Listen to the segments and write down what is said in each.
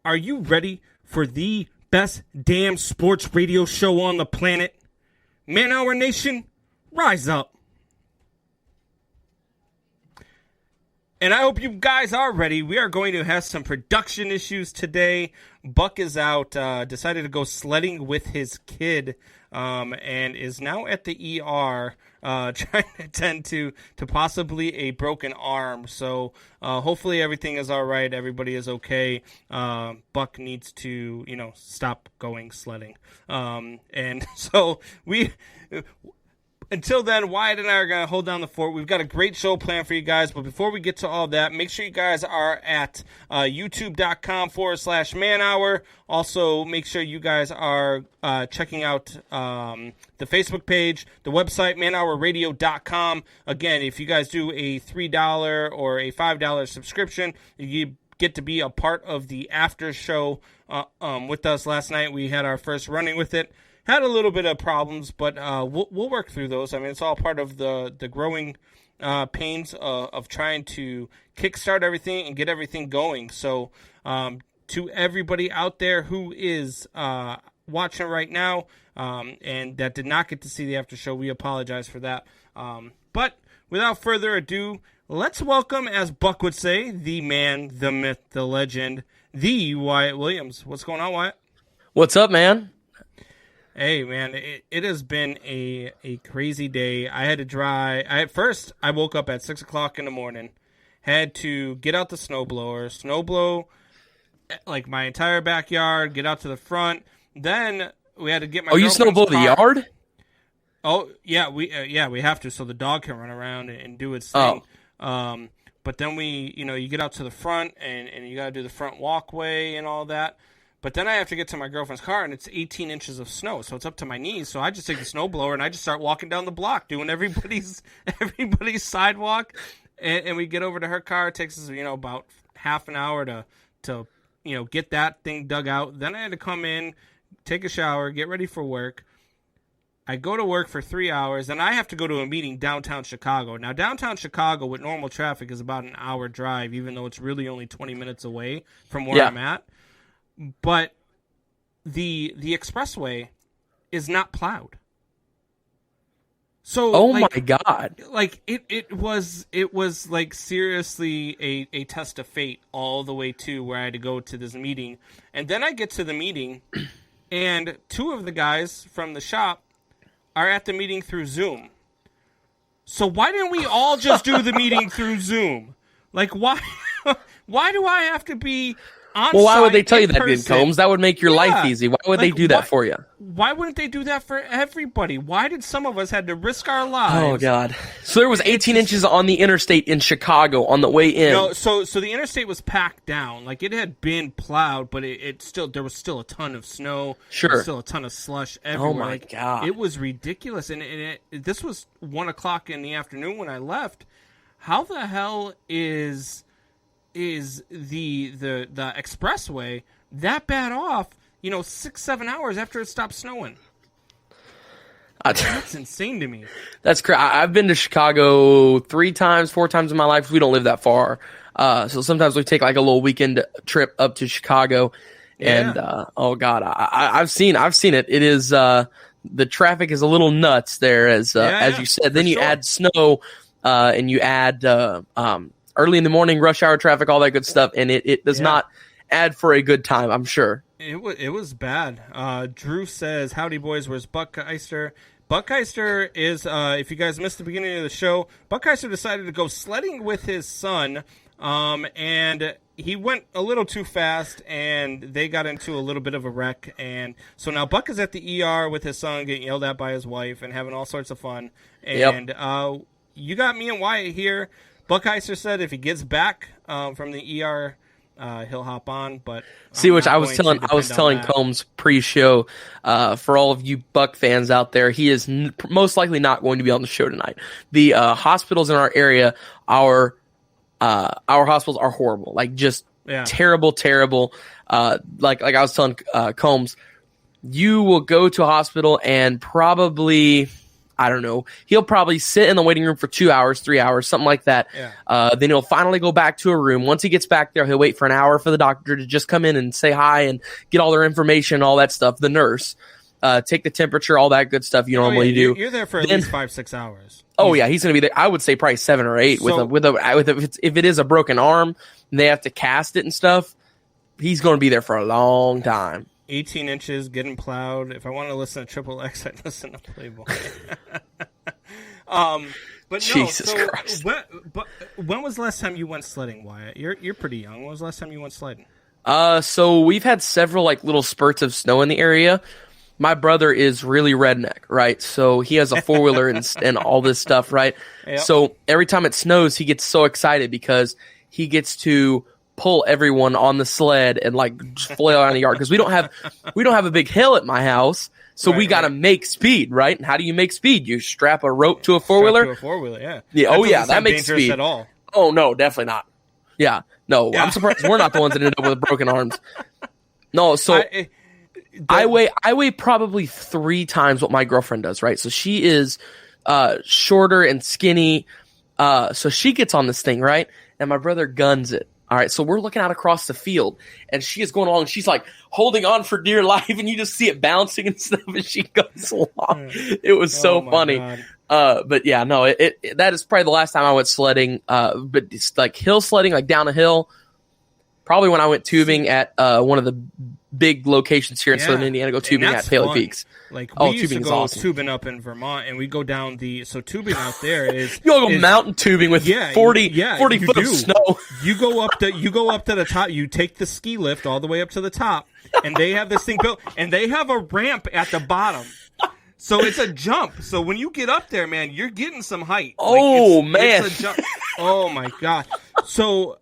Are you ready for the best damn sports radio show on the planet? Man Hour Nation, rise up. And I hope you guys are ready. We are going to have some production issues today. Buck is out, decided to go sledding with his kid, and is now at the ER trying to tend to possibly a broken arm. So hopefully everything is all right. Everybody is okay. Buck needs to, stop going sledding. And so until then, Wyatt and I are going to hold down the fort. We've got a great show planned for you guys. But before we get to all that, make sure you guys are at youtube.com/manhour. Also, make sure you guys are checking out the Facebook page, the website, manhourradio.com. Again, if you guys do a $3 or a $5 subscription, you get to be a part of the after show with us. Last night, we had our first running with it. Had a little bit of problems, but we'll work through those. I mean, it's all part of the growing pains of trying to kickstart everything and get everything going. So to everybody out there who is watching right now and that did not get to see the after show, we apologize for that. But without further ado, let's welcome, as Buck would say, the man, the myth, the legend, the Wyatt Williams. What's going on, Wyatt? What's up, man? Hey, man, it has been a crazy day. I had to drive. First, I woke up at 6 o'clock in the morning, had to get out the snowblow like my entire backyard, get out to the front. Then we had to get my you snowblow the yard? Oh, yeah, we have to so the dog can run around and do its thing. But then you get out to the front and you got to do the front walkway and all that. But then I have to get to my girlfriend's car, and it's 18 inches of snow, so it's up to my knees. So I just take the snowblower, and I just start walking down the block, doing everybody's sidewalk. And we get over to her car. It takes us, about half an hour to get that thing dug out. Then I had to come in, take a shower, get ready for work. I go to work for 3 hours, and I have to go to a meeting downtown Chicago. Now, downtown Chicago with normal traffic is about an hour drive, even though it's really only 20 minutes away from where I'm at. But the expressway is not plowed. So my God. Like it was like seriously a test of fate all the way to where I had to go to this meeting. And then I get to the meeting and two of the guys from the shop are at the meeting through Zoom. So why didn't we all just do the meeting through Zoom? Like why do I have to be well, why would they tell you that, Ben Combs? That would make your life easy. Why would they do that for you? Why wouldn't they do that for everybody? Why did some of us had to risk our lives? Oh, God. So there was 18 inches on the interstate in Chicago on the way in. No, so the interstate was packed down. Like, it had been plowed, but there was still a ton of snow. Sure. There was still a ton of slush everywhere. Oh, my God. It was ridiculous. And this was 1 o'clock in the afternoon when I left. How the hell is the expressway that bad off, 6-7 hours after it stopped snowing? That's insane to me. That's crazy. I've been to Chicago 4 times in my life. We don't live that far. So sometimes we take like a little weekend trip up to Chicago. And, oh God, I've seen it. It is, the traffic is a little nuts there as you said. Then you add snow, and you add, early in the morning, rush hour traffic, all that good stuff, and it does not add for a good time, I'm sure. It was bad. Drew says, "Howdy, boys. Where's Buckheister?" Buckheister is, if you guys missed the beginning of the show, Buckheister decided to go sledding with his son, and he went a little too fast, and they got into a little bit of a wreck, and so now Buck is at the ER with his son getting yelled at by his wife and having all sorts of fun, and you got me and Wyatt here. Buckheister said if he gets back from the ER, he'll hop on. But see, which I was telling Combs pre-show, for all of you Buck fans out there, he is most likely not going to be on the show tonight. The hospitals in our area, our hospitals are horrible, like just terrible. Like I was telling Combs, you will go to a hospital and probably I don't know. He'll probably sit in the waiting room for 2 hours, 3 hours, something like that. Yeah. Then he'll finally go back to a room. Once he gets back there, he'll wait for an hour for the doctor to just come in and say hi and get all their information, all that stuff. The nurse, take the temperature, all that good stuff you normally do. You're there for at least 5-6 hours. Oh yeah, he's going to be there. I would say probably 7 or 8 if it is a broken arm and they have to cast it and stuff. He's going to be there for a long time. 18 inches, getting plowed. If I want to listen to Triple X, I'd listen to Playboy. But Jesus Christ. When was the last time you went sledding, Wyatt? You're pretty young. When was the last time you went sledding? So we've had several like little spurts of snow in the area. My brother is really redneck, right? So he has a 4-wheeler and all this stuff, right? Yep. So every time it snows, he gets so excited because he gets to pull everyone on the sled and like flail around the yard because we don't have a big hill at my house, so we got to make speed, right? And how do you make speed? You strap a rope to a 4-wheeler. To a 4-wheeler, yeah. Yeah. That makes dangerous speed at all. Oh no, definitely not. Yeah, no. Yeah. I'm surprised we're not the ones that end up with broken arms. No, so I weigh probably 3 times what my girlfriend does, right? So she is shorter and skinny, so she gets on this thing, right? And my brother guns it. All right, so we're looking out across the field, and she is going along, and she's like holding on for dear life, and you just see it bouncing and stuff as she goes along. It was so funny. But yeah, no, that is probably the last time I went sledding. But it's like hill sledding, like down a hill. Probably when I went tubing at one of the big locations here in Southern Indiana, go tubing at Paley Peaks. Like we used to go tubing up in Vermont, and we go down so tubing out there is you all go mountain tubing with 40 foot of snow. You go up to the top. You take the ski lift all the way up to the top, and they have this thing built, and they have a ramp at the bottom. So it's a jump. So when you get up there, man, you're getting some height. Oh man! It's a jump. Oh my god! So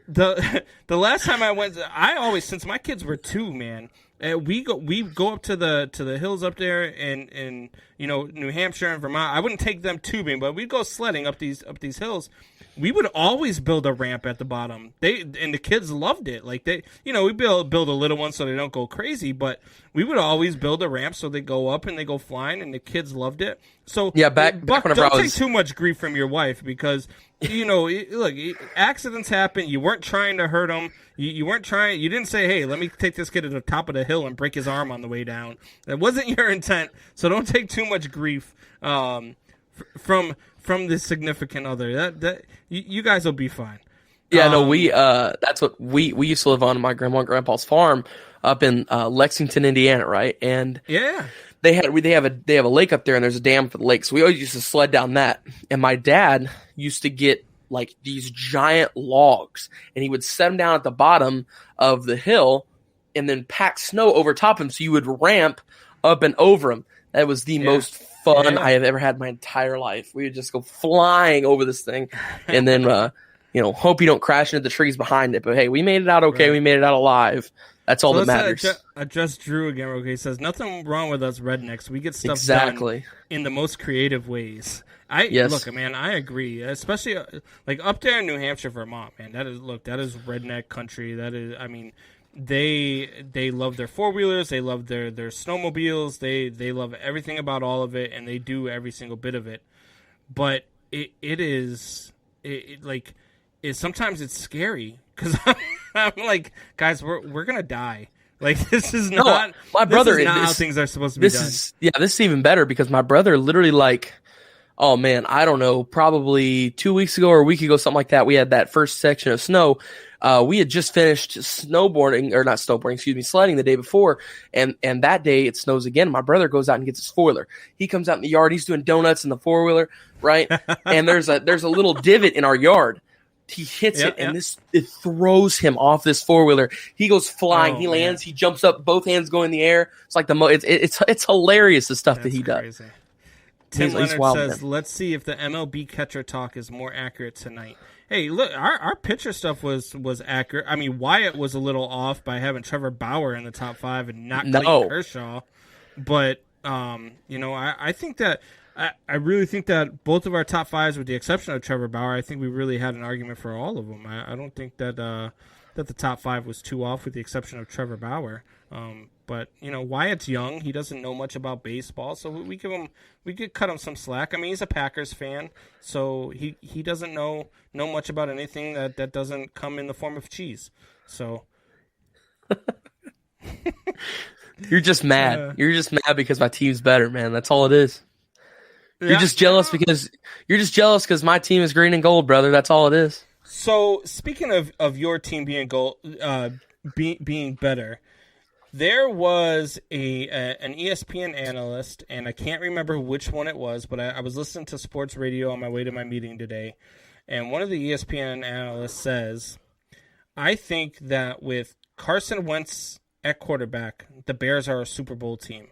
the last time I went, I always, since my kids were 2, man. We go up to the hills up there in New Hampshire and Vermont. I wouldn't take them tubing, but we'd go sledding up these hills. We would always build a ramp at the bottom. The kids loved it. Like we build a little one so they don't go crazy, but we would always build a ramp so they go up and they go flying, and the kids loved it. So yeah, back whenever don't take too much grief from your wife because look, accidents happen. You weren't trying to hurt them. You weren't trying. You didn't say, "Hey, let me take this kid to the top of the hill and break his arm on the way down." That wasn't your intent. So don't take too much grief from the significant other. That you guys will be fine. Yeah, no, we that's what we used to live on my grandma and grandpa's farm up in Lexington, Indiana, right? And yeah. They have a lake up there, and there's a dam for the lake. So we always used to sled down that. And my dad used to get like these giant logs, and he would set them down at the bottom of the hill, and then pack snow over top of them. So you would ramp up and over them. That was the most fun I have ever had in my entire life. We would just go flying over this thing, and then hope you don't crash into the trees behind it. But hey, we made it out okay. Right. We made it out alive. That's all that matters. Just Drew again. Okay, says nothing wrong with us rednecks. We get stuff done in the most creative ways. Look, man, I agree. Especially like up there in New Hampshire, Vermont, man. That is redneck country. That is, I mean, they love their 4-wheelers. They love their snowmobiles. They love everything about all of it, and they do every single bit of it. But sometimes it's scary because I'm like, guys, we're gonna die. Like this is not my brother. This is not how things are supposed to be done. This is even better because my brother literally oh man, I don't know, probably 2 weeks ago or a week ago, something like that. We had that first section of snow. We had just finished sledding the day before, and that day it snows again. My brother goes out and gets his 4-wheeler. He comes out in the yard. He's doing donuts in the 4-wheeler, right? And there's a little divot in our yard. He hits it, and it throws him off this 4-wheeler. He goes flying. He lands. He jumps up. Both hands go in the air. It's like it's hilarious the stuff that he does. Tim Leonard says, "Let's see if the MLB catcher talk is more accurate tonight." Hey, look, our pitcher stuff was accurate. I mean, Wyatt was a little off by having Trevor Bauer in the top 5 and not Clayton Kershaw, but I think that. I really think that both of our top 5s, with the exception of Trevor Bauer, I think we really had an argument for all of them. I don't think that that the top 5 was 2 off, with the exception of Trevor Bauer. But Wyatt's young; he doesn't know much about baseball, so we could cut him some slack. I mean, he's a Packers fan, so he doesn't know much about anything that doesn't come in the form of cheese. So you're just mad. You're just mad because my team's better, man. That's all it is. You're just jealous because my team is green and gold, brother. That's all it is. So speaking of your team being gold, being better. There was an ESPN analyst, and I can't remember which one it was, but I was listening to sports radio on my way to my meeting today, and one of the ESPN analysts says, I think that with Carson Wentz at quarterback, the Bears are a Super Bowl team.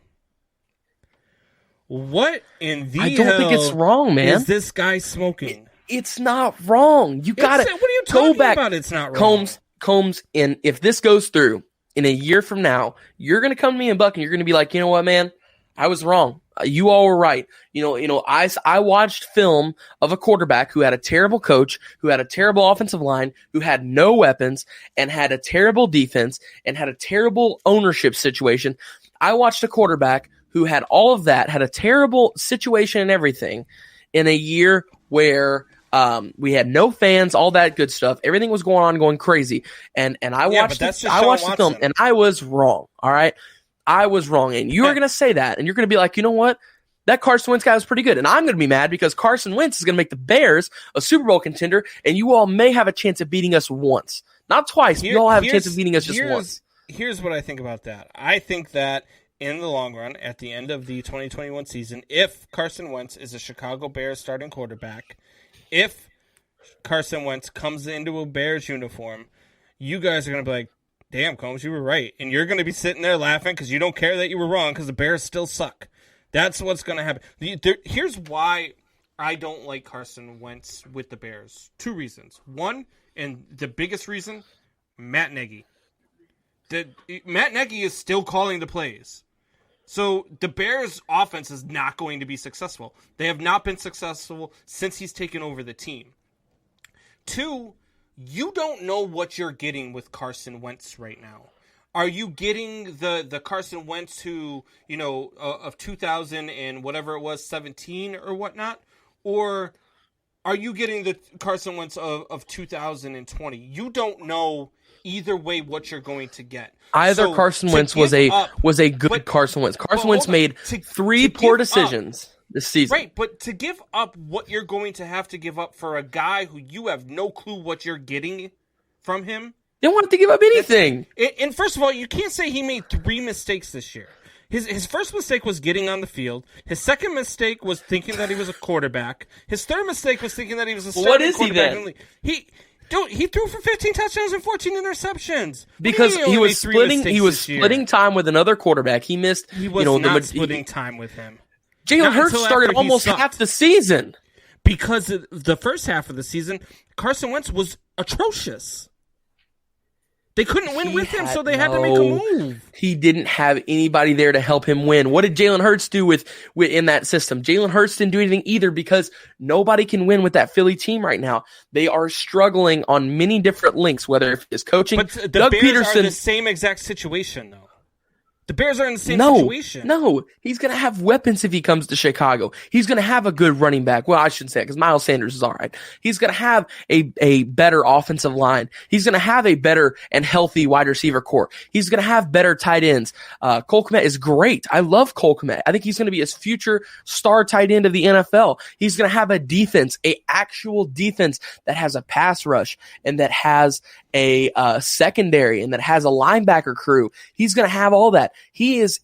What in the I don't think it's wrong, man. Is this guy smoking? It's not wrong. You got to What are you talking about? It's not wrong. Combs, and if this goes through, in a year from now, you're going to come to me and Buck, and you're going to be like, you know what, man? I was wrong. You all were right. I watched film of a quarterback who had a terrible coach, who had a terrible offensive line, who had no weapons, and had a terrible defense, and had a terrible ownership situation. I watched a quarterback who had all of that, had a terrible situation and everything, in a year where we had no fans, all that good stuff. Everything was going crazy. And I watched the film, and I was wrong. All right. I was wrong. And you're going to say that, and you're going to be like, you know what? That Carson Wentz guy was pretty good. And I'm going to be mad because Carson Wentz is going to make the Bears a Super Bowl contender, and you all may have a chance of beating us once. Not twice. You all have a chance of beating us just once. Here's what I think about that. I think that in the long run, at the end of the 2021 season, if Carson Wentz is a Chicago Bears starting quarterback, if Carson Wentz comes into a Bears uniform, you guys are going to be like, damn, Combs, you were right. And you're going to be sitting there laughing because you don't care that you were wrong because the Bears still suck. That's what's going to happen. Here's why I don't like Carson Wentz with the Bears. 2 reasons. One, and the biggest reason, Matt Nagy. Matt Nagy is still calling the plays. So the Bears' offense is not going to be successful. They have not been successful since he's taken over the team. 2, you don't know what you're getting with Carson Wentz right now. Are you getting the Carson Wentz who, of 2000 and whatever it was, 17 or whatnot? Or are you getting the Carson Wentz of 2020? You don't know either way what you're going to get. Carson Wentz was a good Carson Wentz. Carson Wentz made 3 poor decisions this season. Right, but to give up what you're going to have to give up for a guy who you have no clue what you're getting from him. They don't want to give up anything. And first of all, you can't say he made 3 mistakes this year. His first mistake was getting on the field. His second mistake was thinking that he was a quarterback. His third mistake was thinking that he was a starting quarterback. What is he then? He threw for 15 touchdowns and 14 interceptions. Because he was splitting time with another quarterback. He missed. He was not splitting time with him. Jalen Hurts started almost half the season. Because the first half of the season, Carson Wentz was atrocious. They couldn't win with him, so they had to make a move. He didn't have anybody there to help him win. What did Jalen Hurts do with in that system? Jalen Hurts didn't do anything either because nobody can win with that Philly team right now. They are struggling on many different links, whether it's coaching. But the Doug Bears Peterson, are in the same exact situation, though. The Bears are in the same situation. No, he's going to have weapons if he comes to Chicago. He's going to have a good running back. Well, I shouldn't say it because Miles Sanders is all right. He's going to have a better offensive line. He's going to have a better and healthy wide receiver core. He's going to have better tight ends. Cole Kmet is great. I love Cole Kmet. I think he's going to be his future star tight end of the NFL. He's going to have a defense, a actual defense that has a pass rush and that has a secondary and that has a linebacker crew. He's going to have all that. He is,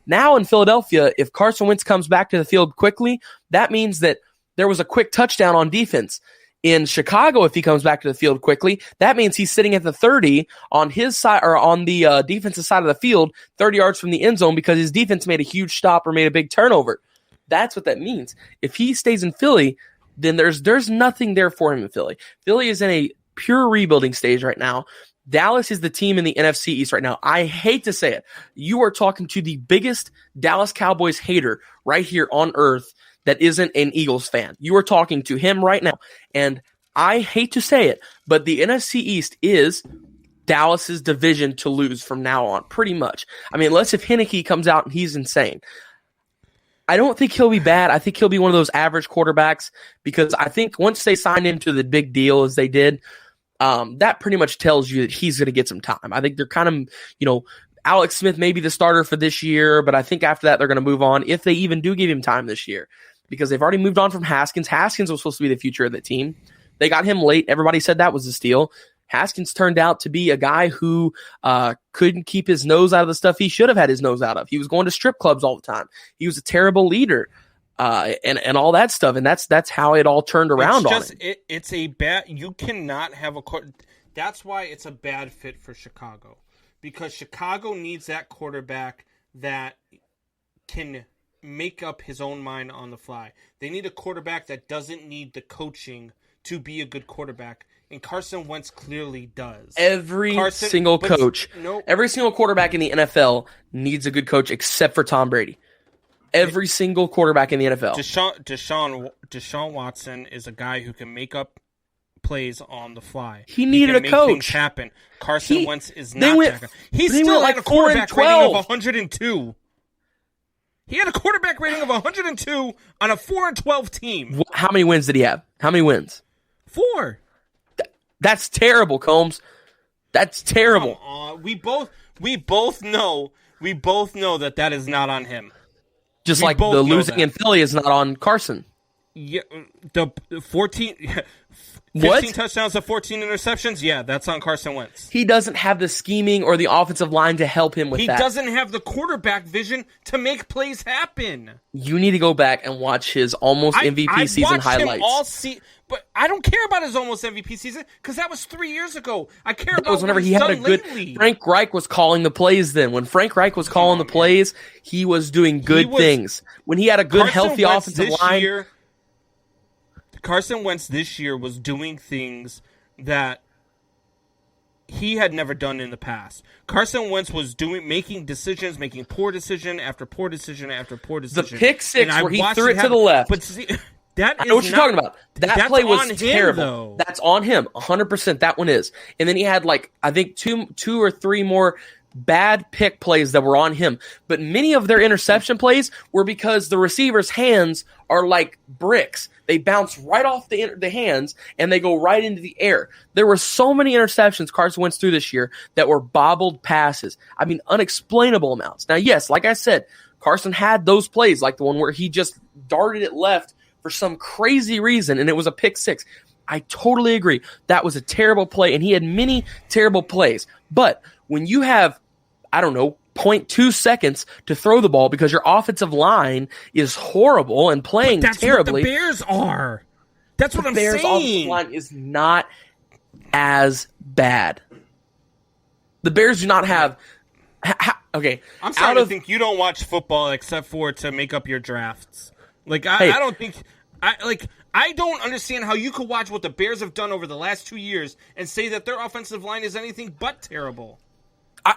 now in Philadelphia, if Carson Wentz comes back to the field quickly, that means that there was a quick touchdown on defense. In Chicago, if he comes back to the field quickly, that means he's sitting at the 30 on his side or on the defensive side of the field, 30 yards from the end zone because his defense made a huge stop or made a big turnover. That's what that means. If he stays in Philly, then there's nothing there for him in Philly. Philly is in a pure rebuilding stage right now. Dallas is the team in the NFC East right now. I hate to say it. You are talking to the biggest Dallas Cowboys hater right here on earth that isn't an Eagles fan. You are talking to him right now. And I hate to say it, but the NFC East is Dallas's division to lose from now on, pretty much. I mean, unless if Heineke comes out and he's insane. I don't think he'll be bad. I think he'll be one of those average quarterbacks because I think once they signed him to the big deal as they did, that pretty much tells you that he's going to get some time. I think they're kind of, Alex Smith may be the starter for this year, but I think after that they're going to move on if they even do give him time this year because they've already moved on from Haskins. Haskins was supposed to be the future of the team. They got him late. Everybody said that was a steal. Haskins turned out to be a guy who couldn't keep his nose out of the stuff he should have had his nose out of. He was going to strip clubs all the time. He was a terrible leader and all that stuff. And that's how it all turned around on him. It's a bad – you cannot have a – that's why it's a bad fit for Chicago because Chicago needs that quarterback that can make up his own mind on the fly. They need a quarterback that doesn't need the coaching to be a good quarterback. And Carson Wentz clearly does. Every single quarterback in the NFL needs a good coach except for Tom Brady. Every single quarterback in the NFL. Deshaun Watson is a guy who can make up plays on the fly. He needed a coach. Things happen. Carson Wentz is not that guy. He still had a quarterback rating of 102. He had a quarterback rating of 102 on a 4-12 team. How many wins did he have? How many wins? 4. That's terrible, Combs. That's terrible. We both know that is not on him. Just like the losing in Philly is not on Carson. Yeah, the 15 touchdowns to 14 interceptions. Yeah, that's on Carson Wentz. He doesn't have the scheming or the offensive line to help him with that. He doesn't have the quarterback vision to make plays happen. You need to go back and watch his almost MVP season highlights. But I don't care about his almost MVP season because that was 3 years ago. I care about was whenever what he had a good. Lately. Frank Reich was calling the plays. Then when Frank Reich was calling the plays, he was doing good things. When he had a good, healthy offensive line. Carson Wentz this year was doing things that he had never done in the past. Carson Wentz was making poor decision after poor decision after poor decision. The pick six where he threw it to the left. But see, I know what you're talking about. That play was terrible. That's on him, 100%. That one is. And then he had I think two or three more bad pick plays that were on him. But many of their interception plays were because the receiver's hands are like bricks. They bounce right off the hands and they go right into the air. There were so many interceptions Carson Wentz threw this year that were bobbled passes. I mean, unexplainable amounts. Now, yes, like I said, Carson had those plays, like the one where he just darted it left for some crazy reason, and it was a pick six. I totally agree. That was a terrible play, and he had many terrible plays. But when you have, 0.2 seconds to throw the ball because your offensive line is horrible and playing terribly. That's what the Bears are. That's what I'm saying. The Bears' offensive line is not as bad. The Bears do not have... okay. I'm starting to think you don't watch football except for to make up your drafts. I don't think... I don't understand how you could watch what the Bears have done over the last 2 years and say that their offensive line is anything but terrible.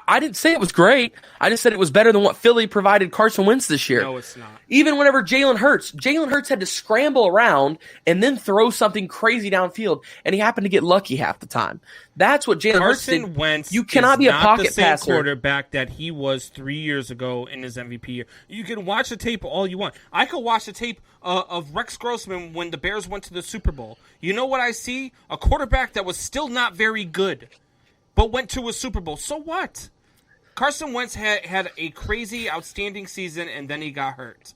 I didn't say it was great. I just said it was better than what Philly provided Carson Wentz this year. No, it's not. Even whenever Jalen Hurts had to scramble around and then throw something crazy downfield, and he happened to get lucky half the time. That's what Jalen Hurts did. Carson Wentz you cannot be a pocket the same passer. Quarterback that he was 3 years ago in his MVP year. You can watch the tape all you want. I could watch the tape of Rex Grossman when the Bears went to the Super Bowl. You know what I see? A quarterback that was still not very good, but went to a Super Bowl. So what? Carson Wentz had a crazy, outstanding season, and then he got hurt.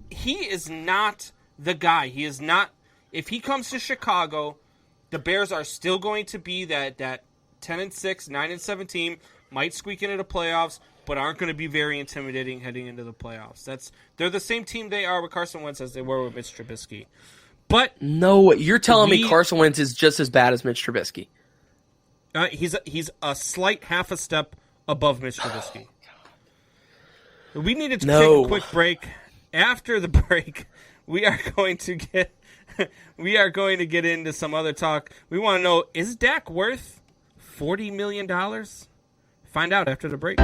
He is not the guy. He is not. If he comes to Chicago, the Bears are still going to be that 10-6, 9-7 team. Might squeak into the playoffs, but aren't going to be very intimidating heading into the playoffs. They're the same team they are with Carson Wentz as they were with Mitch Trubisky. But no, you're telling me Carson Wentz is just as bad as Mitch Trubisky. He's a slight half a step above Mitch Trubisky. We needed to take a quick break. After the break, we are going to get into some other talk. We want to know, is Dak worth $40 million? Find out after the break.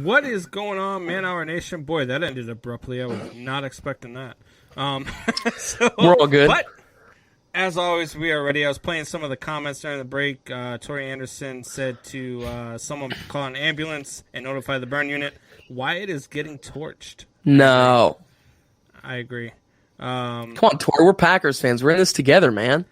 What is going on, Man Hour Nation? Boy, that ended abruptly. I was not expecting that. So, We're all good. But as always, we are ready. I was playing some of the comments during the break. Tori Anderson said to someone call an ambulance and notify the burn unit. Wyatt is getting torched. No. I agree. Come on, Tori. We're Packers fans. We're in this together, man.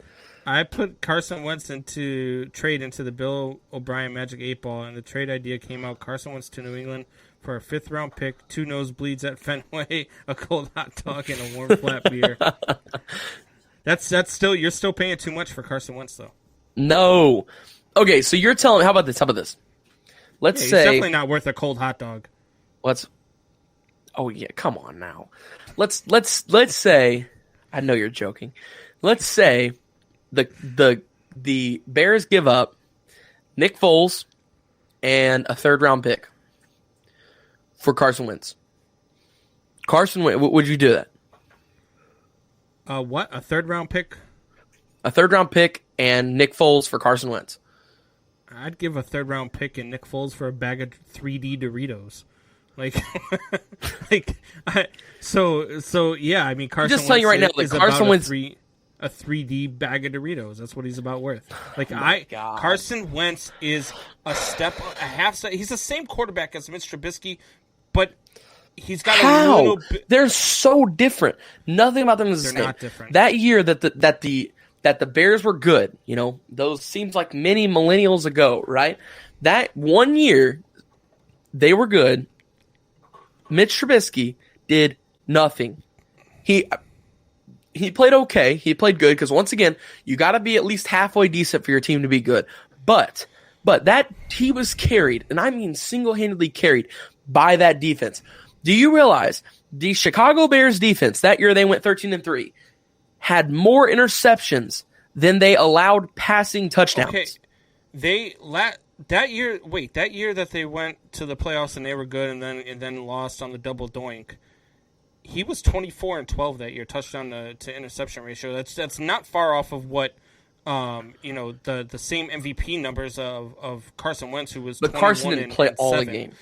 I put Carson Wentz into the Bill O'Brien Magic 8-Ball, and the trade idea came out. Carson Wentz to New England for a 5th-round pick, 2 nosebleeds at Fenway, a cold hot dog, and a warm flat beer. That's still, you're still paying too much for Carson Wentz, though. No. Okay, so you're telling me, how about this? Let's He's say definitely not worth a cold hot dog. Oh yeah, come on now. Let's say, I know you're joking. Let's say the Bears give up Nick Foles and a 3rd-round pick for Carson Wentz. Carson Wentz, would you do that? What? A 3rd-round pick? A 3rd-round pick and Nick Foles for Carson Wentz. I'd give a 3rd-round pick and Nick Foles for a bag of 3D Doritos. So yeah. I mean, Carson. I'm just telling you right now, like Carson Wentz, a 3D bag of Doritos. That's what he's about worth. Carson Wentz is a half step. He's the same quarterback as Mitch Trubisky, but he's got a little bit. They're so different. Nothing about them is the same. They're not different. That year that the Bears were good, those seems like many millennials ago, right? That one year they were good. Mitch Trubisky did nothing. He played okay. He played good because, once again, you got to be at least halfway decent for your team to be good. But that he was carried, and I mean single-handedly carried, by that defense. Do you realize the Chicago Bears defense, that year they went 13-3, had more interceptions than they allowed passing touchdowns? Okay, that year that they went to the playoffs and they were good and then lost on the double doink, he was 24-12 that year, touchdown to interception ratio. That's not far off of what the same MVP numbers of Carson Wentz, who was. But Carson didn't play all the game.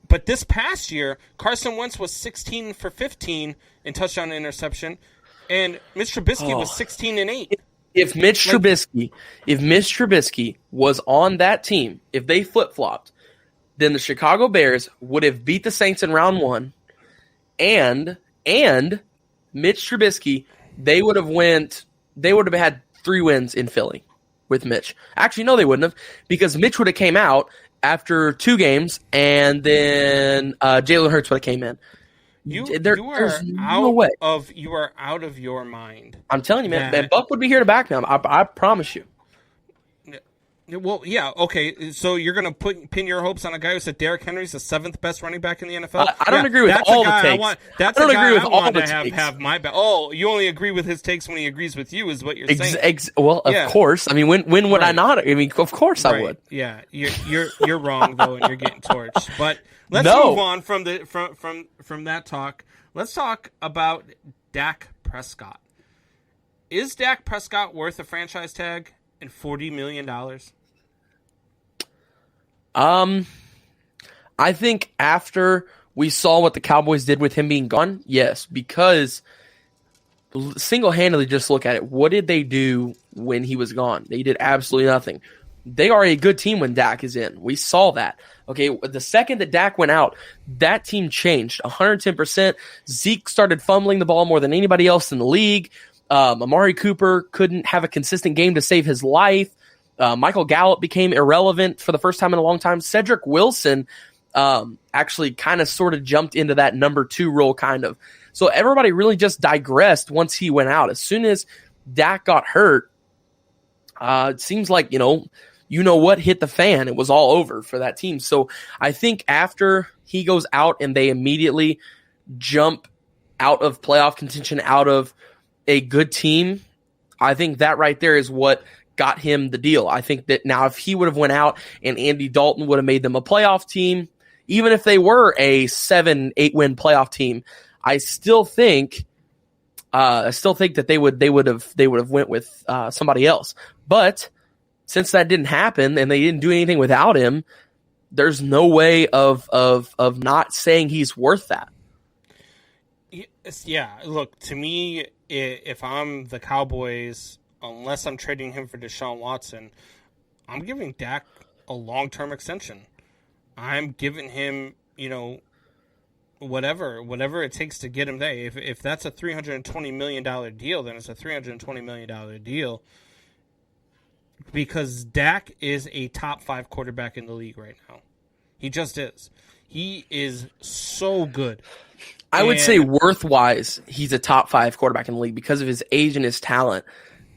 But this past year, Carson Wentz was 16 for 15 in touchdown and interception, and Mitch Trubisky was 16-8. If Mitch Trubisky was on that team, if they flip-flopped, then the Chicago Bears would have beat the Saints in round 1, and Mitch Trubisky, they would have had 3 wins in Philly with Mitch. Actually, no, they wouldn't have, because Mitch would have came out after 2 games, and then Jalen Hurts would have came in. You are out of your mind. I'm telling you, man. Buck would be here to back me. I promise you. Well, yeah, okay. So you're going to pin your hopes on a guy who said Derrick Henry's the 7th best running back in the NFL? I don't agree with all the takes. That's a guy I want to have my back. Oh, you only agree with his takes when he agrees with you, is what you're saying. Of course. I mean, when would I not? I mean, of course I would. Yeah, you're wrong though, and you're getting torched. But let's move on from that talk. Let's talk about Dak Prescott. Is Dak Prescott worth a franchise tag and $40 million? I think after we saw what the Cowboys did with him being gone, yes, because single-handedly, just look at it. What did they do when he was gone? They did absolutely nothing. They are a good team when Dak is in. We saw that. Okay, the second that Dak went out, that team changed 110%. Zeke started fumbling the ball more than anybody else in the league. Amari Cooper couldn't have a consistent game to save his life. Michael Gallup became irrelevant for the first time in a long time. Cedric Wilson actually kind of sort of jumped into that number 2 role, kind of. So everybody really just digressed once he went out. As soon as Dak got hurt, it seems like, what hit the fan. It was all over for that team. So I think after he goes out and they immediately jump out of playoff contention, out of a good team, I think that right there is what got him the deal. I think that now if he would have went out and Andy Dalton would have made them a playoff team, even if they were a 7-8 win playoff team, I still think that they would have went with somebody else. But since that didn't happen and they didn't do anything without him, there's no way of not saying he's worth that. Yeah, look, to me, if I'm the Cowboys, unless I'm trading him for Deshaun Watson, I'm giving Dak a long-term extension. I'm giving him, whatever it takes to get him there. If that's a $320 million deal, then it's a $320 million deal, because Dak is a top 5 quarterback in the league right now. He just is. He is so good. I would say worth-wise, he's a top 5 quarterback in the league because of his age and his talent.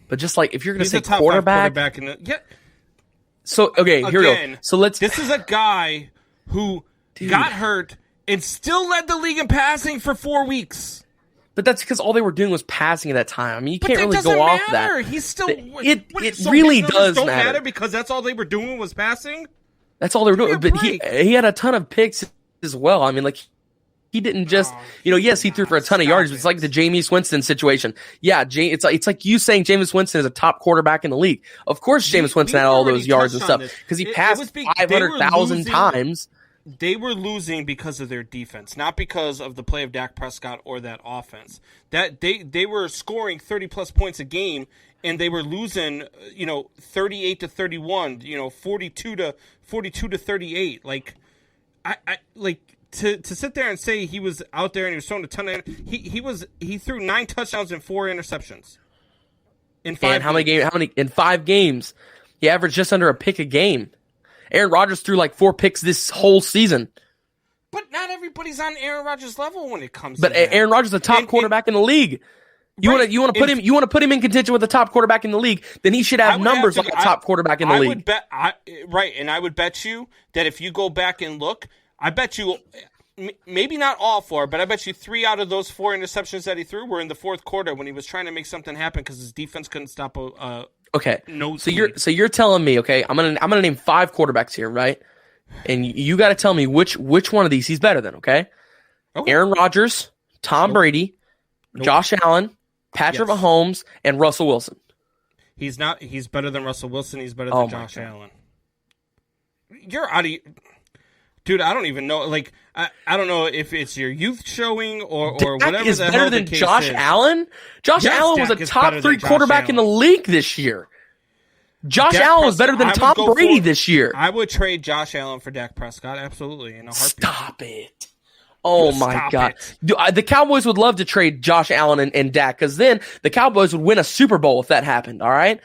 But just like, if you're going to say top quarterback 5 quarterback in the, yeah. So, okay, here we go. So this is a guy who got hurt and still led the league in passing for 4 weeks. But that's because all they were doing was passing at that time. I mean, you can't really go off that. He's still. It really does matter because that's all they were doing was passing. That's all they were doing. But he had a ton of picks as well. I mean, like, he didn't just, yes, he threw for a ton of yards. But it's like the Jameis Winston situation. Yeah, it's like you saying Jameis Winston is a top quarterback in the league. Of course, Jameis Winston had all those yards and stuff because he passed 500,000 times. They were losing because of their defense, not because of the play of Dak Prescott or that offense. That they were scoring 30-plus points a game, and they were losing, 38 to 31, 42 to 38. Like, I to sit there and say he was out there and he was throwing a ton of he threw 9 touchdowns and 4 interceptions in 5 games. How many in 5 games? He averaged just under a pick a game. Aaron Rodgers threw like 4 picks this whole season. But not everybody's on Aaron Rodgers' level when it comes to that. Aaron Rodgers is the top quarterback in the league. You want to put him in contention with the top quarterback in the league, then he should have numbers like a top quarterback in the league. And I would bet you that if you go back and look, I bet you maybe not all 4, but I bet you 3 out of those 4 interceptions that he threw were in the fourth quarter when he was trying to make something happen because his defense couldn't stop okay. So you're telling me, okay, I'm gonna name 5 quarterbacks here, right? And you got to tell me which one of these he's better than, okay? Aaron Rodgers, Tom Brady, Josh Allen, Patrick Mahomes, and Russell Wilson. He's not. He's better than Russell Wilson. He's better than Josh Allen. You're out of. Dude, I don't even know. Like, I don't know if it's your youth showing or whatever is the better hell than the case Josh is. Allen? Josh Allen was a top 3 quarterback in the league this year. Josh Allen was better than Tom Brady this year. I would trade Josh Allen for Dak Prescott, absolutely, in a heartbeat. Stop it. Oh, my God. The Cowboys would love to trade Josh Allen and Dak, because then the Cowboys would win a Super Bowl if that happened, all right?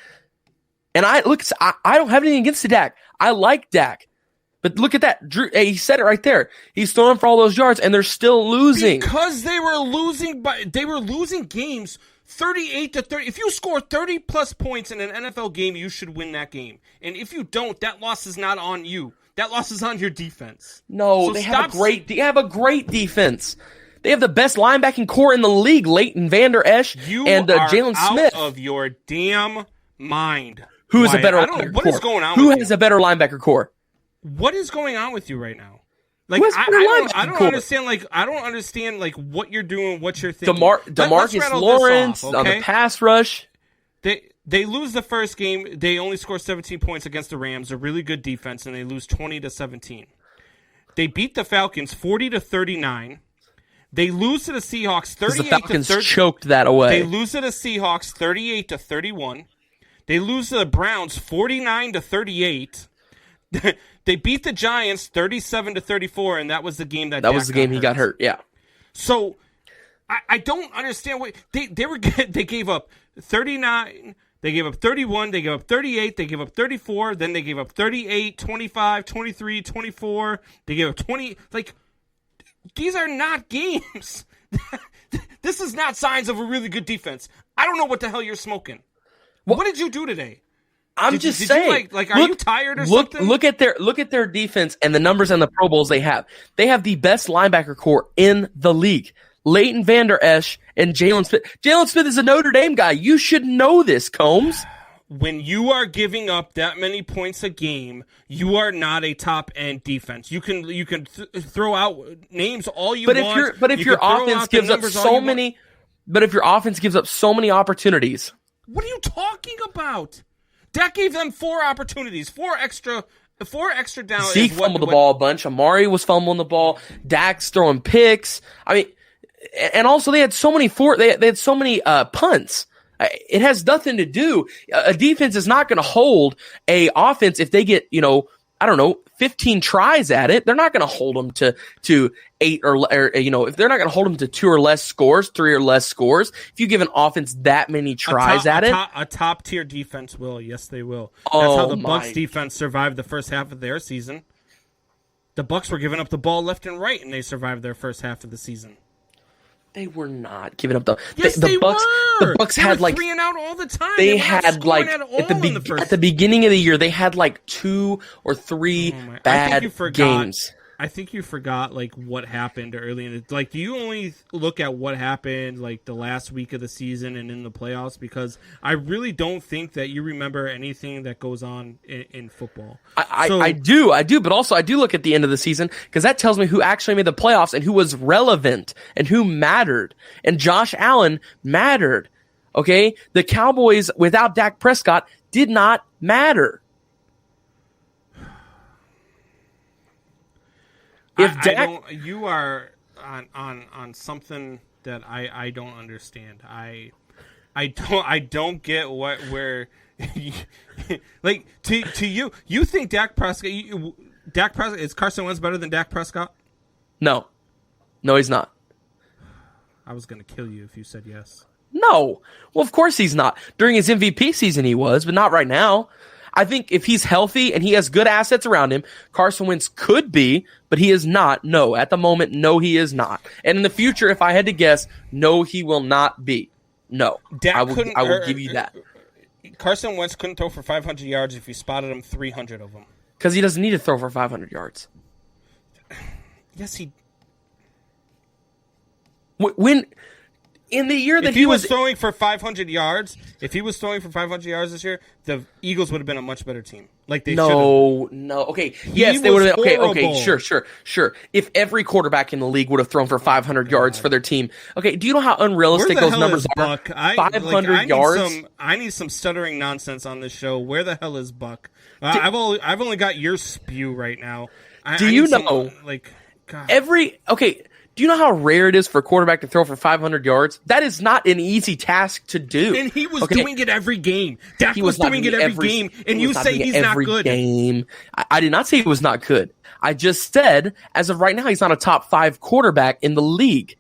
And I don't have anything against the Dak. I like Dak. But look at that. Drew, he said it right there. He's throwing for all those yards, and they're still losing. Because they were losing games 38 to 30. If you score 30-plus points in an NFL game, you should win that game. And if you don't, that loss is not on you. That loss is on your defense. No, so they have a great defense. They have the best linebacking core in the league, Leighton Vander Esch and Jalen Smith. Out of your damn mind. Who is a better linebacker core? What is going on Who has a better linebacker core? What is going on with you right now? Like, I don't understand. Like, I don't understand. Like, what you're doing, what you're thinking. DeMarcus Lawrence on the pass rush. They lose the first game. They only score 17 points against the Rams, a really good defense, and they lose 20-17. They beat the Falcons 40-39. They lose to the Seahawks 38-30. The Falcons choked that away. They lose to the Seahawks 38-31. They lose to the Browns 49-38. They beat the Giants 37-34, and that was the game that was the game he got hurt. Yeah. So I don't understand what they gave up 39. They gave up 31, they gave up 38, they gave up 34, then they gave up 38, 25, 23, 24. They gave up 20. Like, these are not games. This is not signs of a really good defense. I don't know what the hell you're smoking. What did you do today? I'm just saying. Are you tired or something? Look at their defense and the numbers and the Pro Bowls they have. They have the best linebacker core in the league. Leighton Vander Esch and Jalen Smith. Jalen Smith is a Notre Dame guy. You should know this, Combs. When you are giving up that many points a game, you are not a top-end defense. You can throw out names all you want. But if your offense gives up so many opportunities. What are you talking about? Dak gave them 4 opportunities, 4 extra 4 extra downs. Zeke fumbled the ball a bunch. Amari was fumbling the ball. Dak's throwing picks. I mean, and also they had so many punts. It has nothing to do. A defense is not going to hold a offense if they get, 15 tries at it. They're not going to hold them to 8 or if they're not going to hold them to 2 or less scores, 3 or less scores. If you give an offense that many tries at it, a top tier defense will. Yes, they will. That's how the Bucs defense survived the first half of their season. The Bucs were giving up the ball left and right, and they survived their first half of the season. They were not giving up the. Yes, the Bucs, were. The Bucs they had were 3 and out all the time. They had like at the beginning of the year they had like 2 or 3 bad games. I think you forgot like what happened early in the like. Do you only look at what happened like the last week of the season and in the playoffs? Because I really don't think that you remember anything that goes on in football. I do, but also I do look at the end of the season because that tells me who actually made the playoffs and who was relevant and who mattered. And Josh Allen mattered. Okay, the Cowboys without Dak Prescott did not matter. You are on something that I don't understand. I don't get where like to you think Dak Prescott is Carson Wentz better than Dak Prescott? No, he's not. I was gonna kill you if you said yes. No, well of course he's not. During his MVP season he was, but not right now. I think if he's healthy and he has good assets around him, Carson Wentz could be, but he is not. No, at the moment, no, he is not. And in the future, if I had to guess, no, he will not be. No, I will give you that. Carson Wentz couldn't throw for 500 yards if you spotted him 300 of them. Because he doesn't need to throw for 500 yards. Yes, he. When in the year that if he was throwing for 500 yards, this year, the Eagles would have been a much better team. Like they No. Okay. Yes, they would have been. Okay. Sure. If every quarterback in the league would have thrown for 500 yards for their team. Okay. Do you know how unrealistic those numbers are? 500 yards. I need some stuttering nonsense on this show. Where the hell is Buck? I've only got your spew right now. Do you know? God. Do you know how rare it is for a quarterback to throw for 500 yards? That is not an easy task to do. And he was doing it every game. Dak was doing it every game, and you say he's not good. I did not say he was not good. I just said, as of right now, he's not a top 5 quarterback in the league.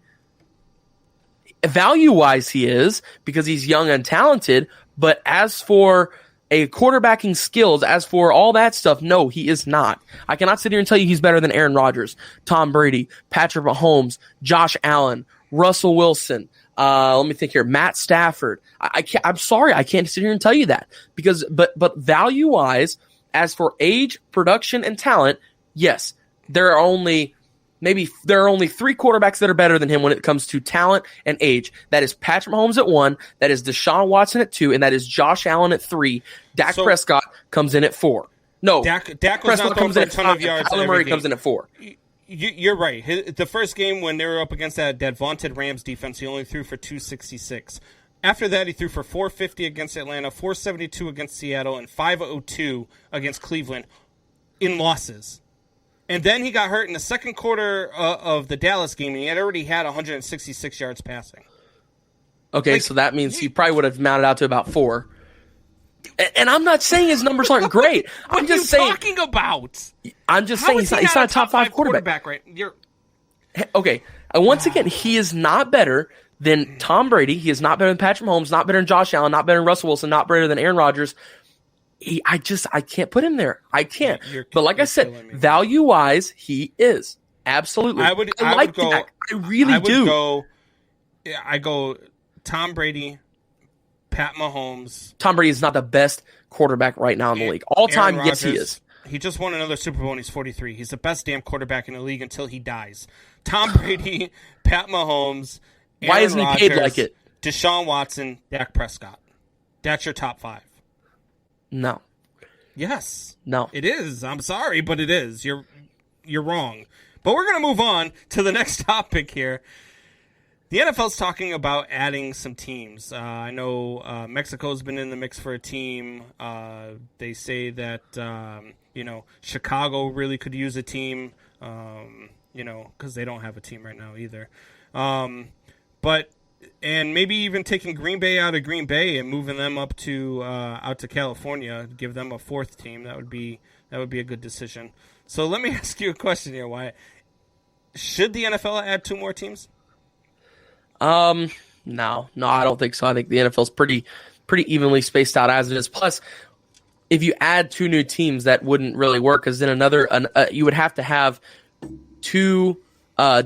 Value-wise, he is, because he's young and talented, but as for a quarterbacking skills, as for all that stuff, no, he is not. I cannot sit here and tell you he's better than Aaron Rodgers, Tom Brady, Patrick Mahomes, Josh Allen, Russell Wilson. Let me think here. Matt Stafford. I'm sorry, I can't sit here and tell you that because, but value wise, as for age, production, and talent, yes, there are only 3 quarterbacks that are better than him when it comes to talent and age. That is Patrick Mahomes at 1, that is Deshaun Watson at 2, and that is Josh Allen at 3. Dak Prescott comes in at 4. No, Dak Prescott comes in a ton of yards. Kyler Murray comes in at 4. You're right. The first game when they were up against that vaunted Rams defense, he only threw for 266. After that, he threw for 450 against Atlanta, 472 against Seattle, and 502 against Cleveland in losses. And then he got hurt in the second quarter of the Dallas game, and he had already had 166 yards passing. Okay, so that means he probably would have mounted out to about 4. And I'm not saying his numbers aren't great. What are you talking about? I'm just saying he's not a top 5 quarterback. Right? Okay, once again, he is not better than Tom Brady. He is not better than Patrick Mahomes, not better than Josh Allen, not better than Russell Wilson, not better than Aaron Rodgers. I can't put him there. I can't. But like I said, value-wise, he is. Absolutely. I like Dak. I really do. I go Tom Brady, Pat Mahomes. Tom Brady is not the best quarterback right now in the league. All time, yes, he is. He just won another Super Bowl and he's 43. He's the best damn quarterback in the league until he dies. Tom Brady, Pat Mahomes, Aaron Why isn't he paid like it? Deshaun Watson, Dak Prescott. That's your top 5. No. Yes. No. It is. I'm sorry, but it is. You're wrong. But we're going to move on to the next topic here. The NFL's talking about adding some teams. I know Mexico's been in the mix for a team. They say that Chicago really could use a team. Because they don't have a team right now either. And maybe even taking Green Bay out of Green Bay and moving them up to out to California, give them a fourth team. That would be a good decision. So let me ask you a question here, Wyatt. Should the NFL add 2 more teams? No, I don't think so. I think the NFL's pretty evenly spaced out as it is. Plus, if you add 2 new teams, that wouldn't really work because then you would have to have 2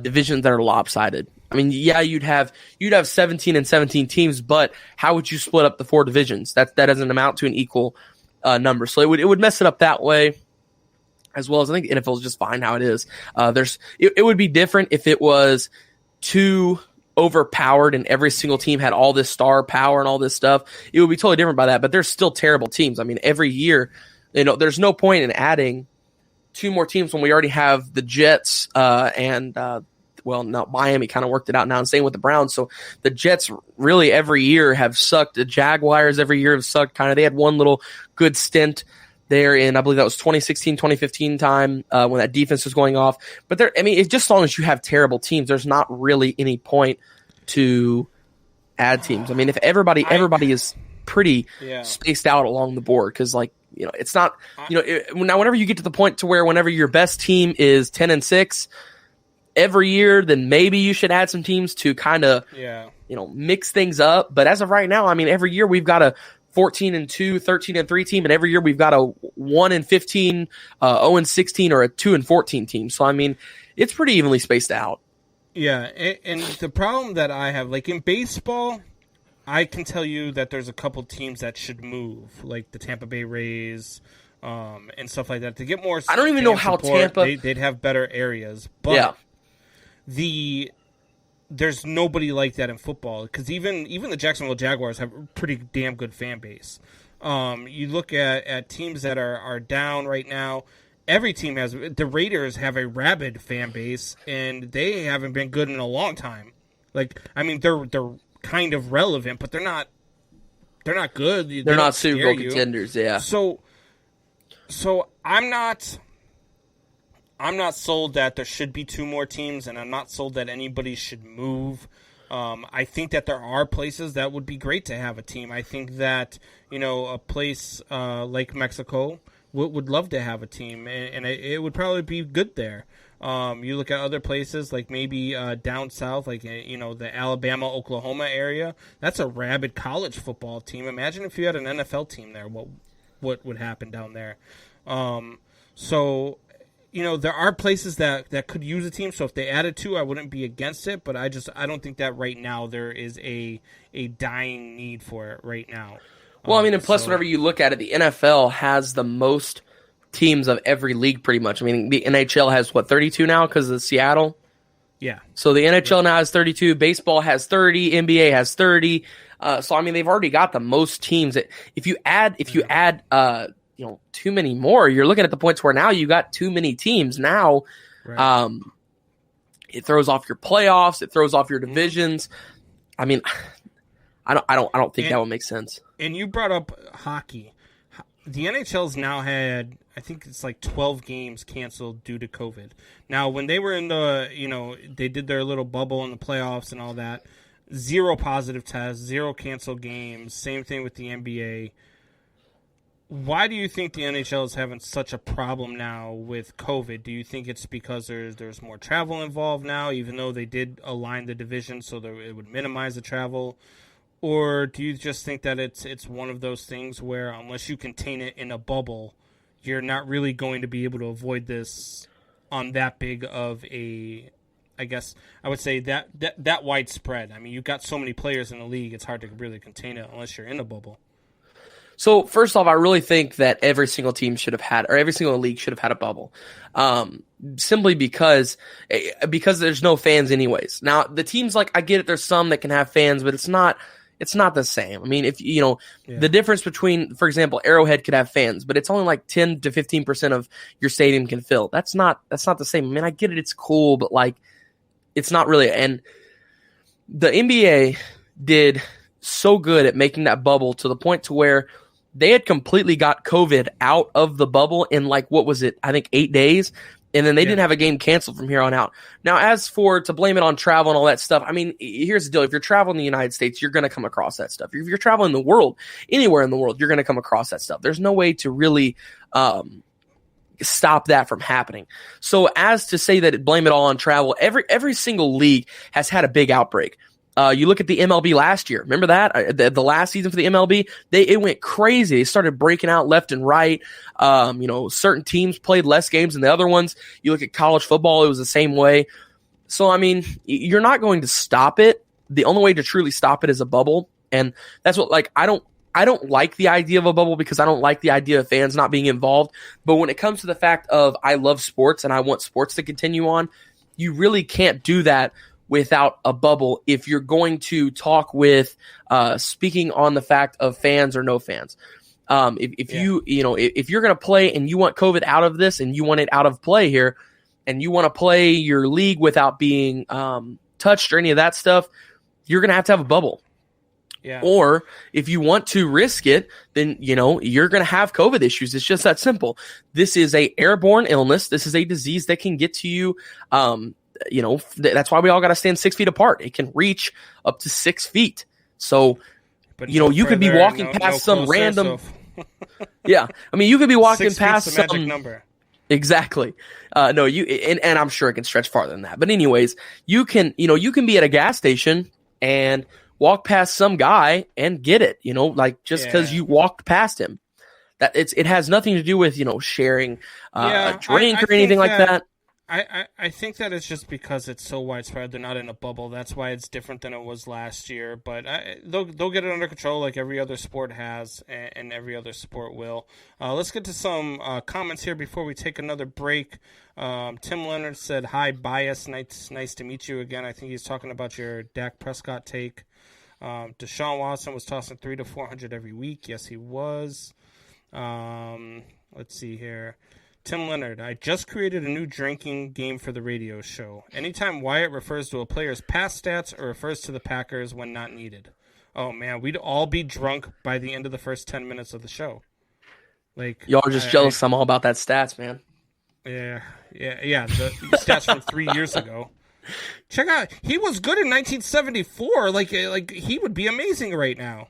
divisions that are lopsided. I mean, yeah, you'd have 17 and 17 teams, but how would you split up the 4 divisions? That doesn't amount to an equal number. So it would mess it up that way, as well as I think the NFL is just fine how it is. It would be different if it was too overpowered and every single team had all this star power and all this stuff. It would be totally different by that, but there's still terrible teams. I mean, every year, there's no point in adding 2 more teams when we already have the Jets Miami kind of worked it out now and staying with the Browns. So the Jets really every year have sucked. The Jaguars every year have sucked. Kind of, they had one little good stint there in, I believe that was 2016, 2015 time when that defense was going off. But it's just as long as you have terrible teams, there's not really any point to add teams. I mean, if everybody is pretty spaced out along the board, because it's not, now whenever you get to the point to where whenever your best team is 10-6 every year, then maybe you should add some teams to kind of, mix things up. But as of right now, I mean, every year we've got a 14-2, 13-3 team, and every year we've got a 1-15, 0-16, or a 2-14 team. So I mean, it's pretty evenly spaced out. Yeah, and the problem that I have, like in baseball, I can tell you that there's a couple teams that should move, like the Tampa Bay Rays, and stuff like that, to get more. I don't even know how support. Tampa. They'd have better areas, but there's nobody like that in football, because even the Jacksonville Jaguars have a pretty damn good fan base. You look at teams that are down right now. Every team has. The Raiders have a rabid fan base, and they haven't been good in a long time. Like, I mean, they're kind of relevant, but they're not good. They're not Super Bowl contenders. Yeah. So I'm not sold that there should be 2 more teams, and I'm not sold that anybody should move. I think that there are places that would be great to have a team. I think that, a place like Mexico would love to have a team, and it would probably be good there. You look at other places like maybe down south, like the Alabama, Oklahoma area. That's a rabid college football team. Imagine if you had an NFL team there. What would happen down there? So there are places that could use a team. So if they added 2, I wouldn't be against it. But I don't think that right now there is a dying need for it right now. Well, I mean, and plus, whenever you look at it, the NFL has the most teams of every league, pretty much. I mean, the NHL has 32 now because of Seattle. Yeah. So the NHL now has 32. Baseball has 30. NBA has 30. So I mean, they've already got the most teams. If you add too many more, you're looking at the points where now you got too many teams. Now, it throws off your playoffs. It throws off your divisions. I mean, I don't think that would make sense. And you brought up hockey. The NHL's now had, I think it's like 12 games canceled due to COVID. Now, when they were in they did their little bubble in the playoffs and all that, 0 positive tests, 0 canceled games. Same thing with the NBA. Why do you think the NHL is having such a problem now with COVID? Do you think it's because there's more travel involved now, even though they did align the division so that it would minimize the travel? Or do you just think that it's one of those things where unless you contain it in a bubble, you're not really going to be able to avoid this on that big of a, I guess I would say that widespread? I mean, you've got so many players in the league, it's hard to really contain it unless you're in a bubble. So first off, I really think that every single team should have had, or every single league should have had a bubble, simply because there's no fans anyways. Now the teams, like, I get it, there's some that can have fans, but it's not the same. I mean, if the difference between, for example, Arrowhead could have fans, but it's only like 10 to 15% of your stadium can fill. That's not the same. I mean, I get it, it's cool, but like, it's not really. And the NBA did so good at making that bubble to the point to where they had completely got COVID out of the bubble in like, what was it? I think 8 days. And then they didn't have a game canceled from here on out. Now, as for to blame it on travel and all that stuff, I mean, here's the deal. If you're traveling in the United States, you're going to come across that stuff. If you're traveling the world, anywhere in the world, you're going to come across that stuff. There's no way to really stop that from happening. So as to say that blame it all on travel, every single league has had a big outbreak. You look at the MLB last year. Remember that? The last season for the MLB, it went crazy. They started breaking out left and right. Certain teams played less games than the other ones. You look at college football, it was the same way. So, I mean, you're not going to stop it. The only way to truly stop it is a bubble. And that's what, like, I don't like the idea of a bubble because I don't like the idea of fans not being involved. But when it comes to the fact of I love sports and I want sports to continue on, you really can't do that without a bubble if you're going to talk with speaking on the fact of fans or no fans. If you're going to play and you want COVID out of this and you want it out of play here and you want to play your league without being touched or any of that stuff, you're going to have a bubble. Yeah. Or if you want to risk it, then, you're going to have COVID issues. It's just that simple. This is a airborne illness. This is a disease that can get to you. That's why we all got to stand 6 feet apart. It can reach up to 6 feet. So, but you could be walking past some random. Yeah. I mean, you could be walking past some magic number. Exactly. And I'm sure it can stretch farther than that. But anyways, you can be at a gas station and walk past some guy and get it, just because you walked past him. That it has nothing to do with, sharing a drink or anything like that. I think that it's just because it's so widespread. They're not in a bubble. That's why it's different than it was last year. But they'll get it under control like every other sport has and every other sport will. Let's get to some comments here before we take another break. Tim Leonard said, "Hi, Bias. Nice to meet you again." I think he's talking about your Dak Prescott take. Deshaun Watson was tossing 300 to 400 every week. Yes, he was. Let's see here. Tim Leonard, I just created a new drinking game for the radio show. Anytime Wyatt refers to a player's past stats or refers to the Packers when not needed. Oh, man, we'd all be drunk by the end of the first 10 minutes of the show. Like, y'all are just jealous I'm all about that stats, man. Yeah. The stats from 3 years ago. Check out, he was good in 1974. Like he would be amazing right now.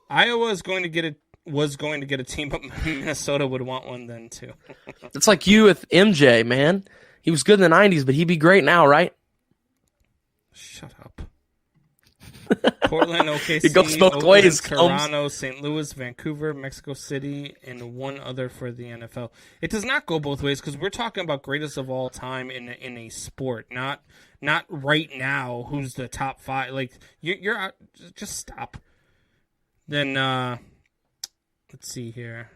Iowa was going to get a team, but Minnesota would want one then too. It's like you with MJ, man. He was good in the 90s, but he'd be great now, right? Shut up. Portland, OKC, it goes both ways. Toronto, St. Louis, Vancouver, Mexico City, and one other for the NFL. It does not go both ways because we're talking about greatest of all time in a sport, not right now. Who's the top five? Like you're out. Just stop. Then let's see here.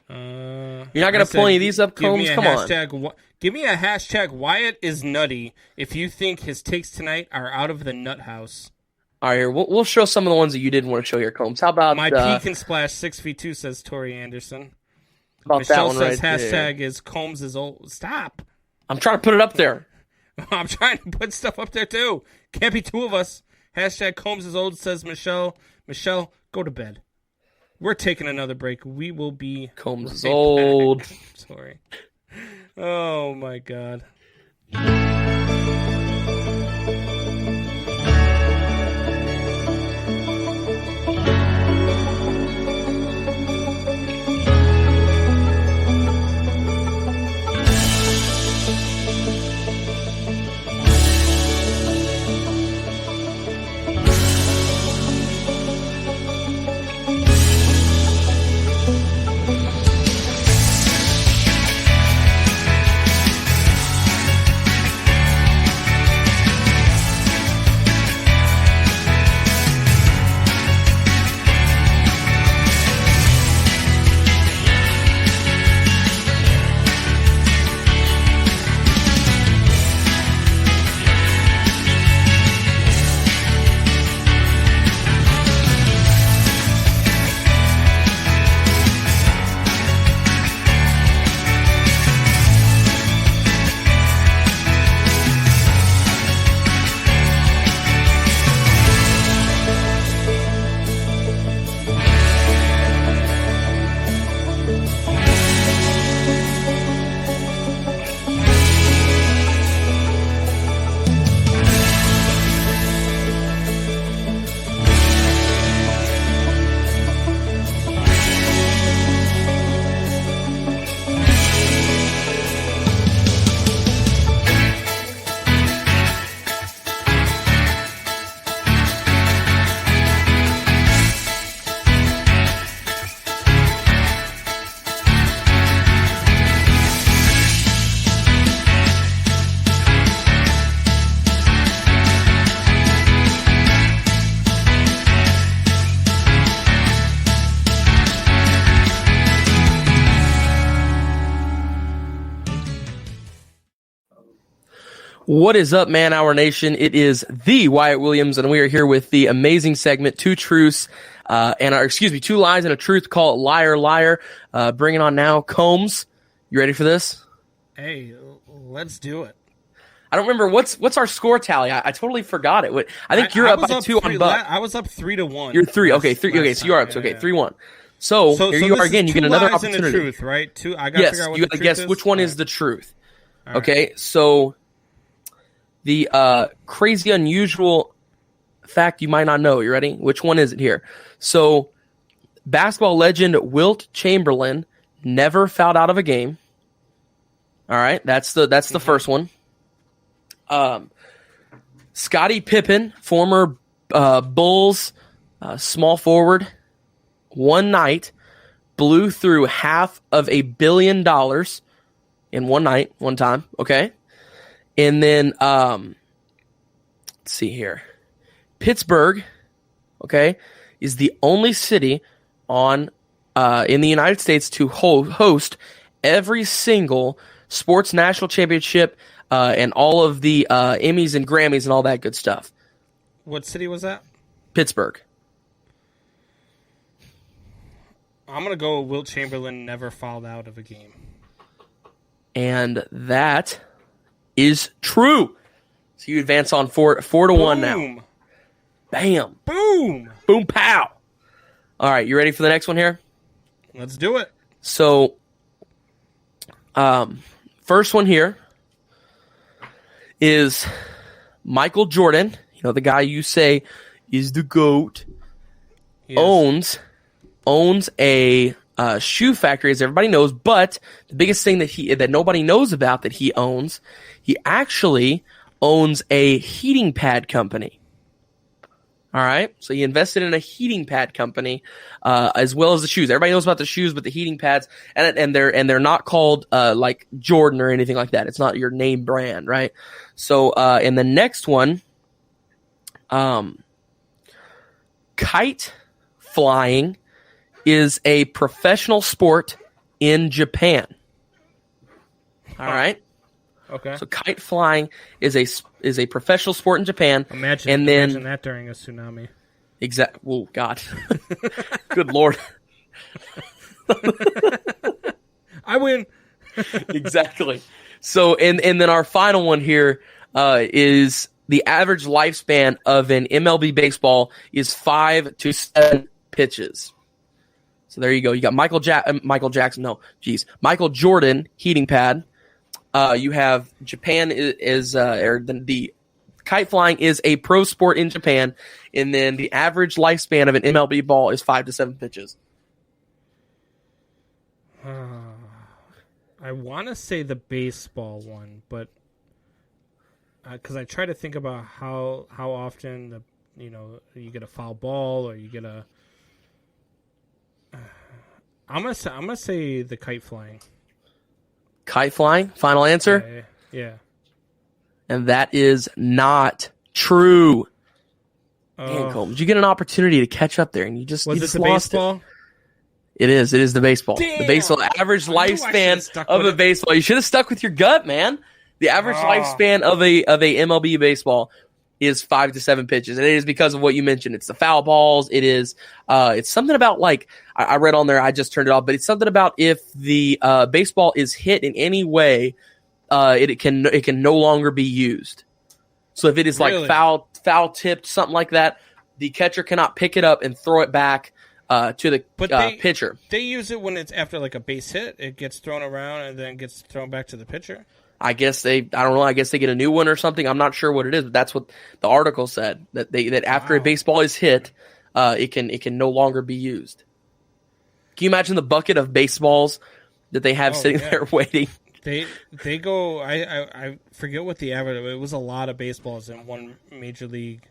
You're not gonna pull any of these up, Combs? Come on. Give me a hashtag Wyatt is nutty if you think his takes tonight are out of the nut house. All right, here we'll show some of the ones that you didn't want to show here, Combs. How about my peak and splash 6'2" says Tori Anderson. About Michelle that one says right hashtag there. is Combs is old. Stop. I'm trying to put it up there. I'm trying to put stuff up there too. Can't be two of us. Hashtag Combs is old says Michelle. Michelle, go to bed. We're taking another break. We will be Combs is old. Sorry. Oh my God. What is up, Man Hour Nation? It is the Wyatt Williams, and we are here with the amazing segment, Two Lies and a Truth, call it Liar Liar. Bringing on now, Combs. You ready for this? Hey, let's do it. I don't remember what's our score tally. I totally forgot it. I think you're up by 2 on Buck. I was up 3-1. You're 3. Okay, 3. Okay, so you're up. Okay, 3-1. So here you are again. You get another opportunity. And the truth, right? I got to figure out what you got to guess is. which one is the truth. All okay, right. So the crazy, unusual fact you might not know. You ready? Which one is it here? So, basketball legend Wilt Chamberlain never fouled out of a game. All right, that's the first one. Scottie Pippen, former Bulls small forward, one night blew through $500 million in one night, one time. Okay. And then, let's see here. Pittsburgh, okay, is the only city in the United States to host every single sports national championship and all of the Emmys and Grammys and all that good stuff. What city was that? Pittsburgh. I'm going to go with Wilt Chamberlain never fouled out of a game. And that is true. So you advance on 4-1 now. Bam. Boom. Boom, pow. All right, you ready for the next one here? Let's do it. So, first one here is Michael Jordan. You know, the guy you say is the GOAT. Yes. Owns a shoe factory, as everybody knows, but the biggest thing that nobody knows about that he owns, he actually owns a heating pad company. All right, so he invested in a heating pad company as well as the shoes. Everybody knows about the shoes, but the heating pads, and they're not called like Jordan or anything like that. It's not your name brand, right? So in the next one, kite flying is a professional sport in Japan. All right. Okay. So kite flying is a professional sport in Japan. Imagine that during a tsunami. Exactly. Oh God. Good Lord. I win. Exactly. So and then our final one here is the average lifespan of an MLB baseball is 5 to 7 pitches. So there you go. You got Michael Jordan heating pad. You have Japan the kite flying is a pro sport in Japan, and then the average lifespan of an MLB ball is 5 to 7 pitches. I want to say the baseball one, but because I try to think about how often you get a foul ball or you get a. I'm gonna say the kite flying. Kite flying? Final answer? Yeah. And that is not true. Man, Combs, you get an opportunity to catch up there, and you just lost baseball? It is the baseball. Damn. The baseball average lifespan of a baseball. You should have stuck with your gut, man. The average lifespan of a MLB baseball is 5 to 7 pitches, and it is because of what you mentioned. It's the foul balls. It is. It's something about like I read on there. I just turned it off, but it's something about if the baseball is hit in any way, it can no longer be used. So if it is like foul tipped, something like that, the catcher cannot pick it up and throw it back to the pitcher. They use it when it's after like a base hit. It gets thrown around and then gets thrown back to the pitcher. I guess they get a new one or something. I'm not sure what it is, but that's what the article said, that after a baseball is hit, it can no longer be used. Can you imagine the bucket of baseballs that they have sitting there waiting? They go. I forget what the average. It was a lot of baseballs in one major league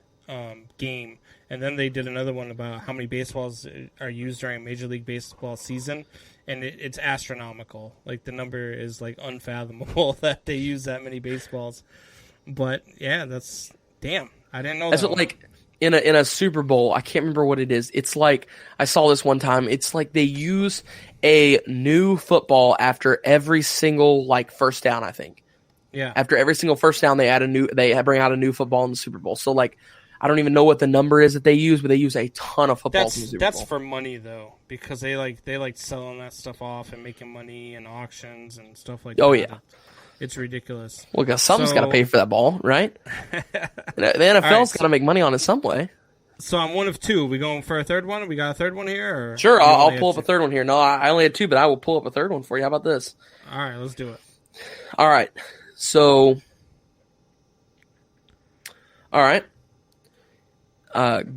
game, and then they did another one about how many baseballs are used during a major league baseball season. And it's astronomical. Like, the number is, like, unfathomable that they use that many baseballs. But, yeah, that's... Damn. I didn't know that's that. What, like, in a Super Bowl, I can't remember what it is. It's like... I saw this one time. It's like they use a new football after every single, like, first down, I think. Yeah. After every single first down, they bring out a new football in the Super Bowl. So like, I don't even know what the number is that they use, but they use a ton of footballs in the Super Bowl. That's for money though, because they like selling that stuff off and making money in auctions and stuff like that. Oh yeah, it's ridiculous. Well, because something's got to pay for that ball, right? The NFL's got to make money on it some way. So I'm one of two. We going for a third one? We got a third one here? Or sure, I'll pull up a third one here. No, I only had two, but I will pull up a third one for you. How about this? All right, let's do it. All right. So, all right.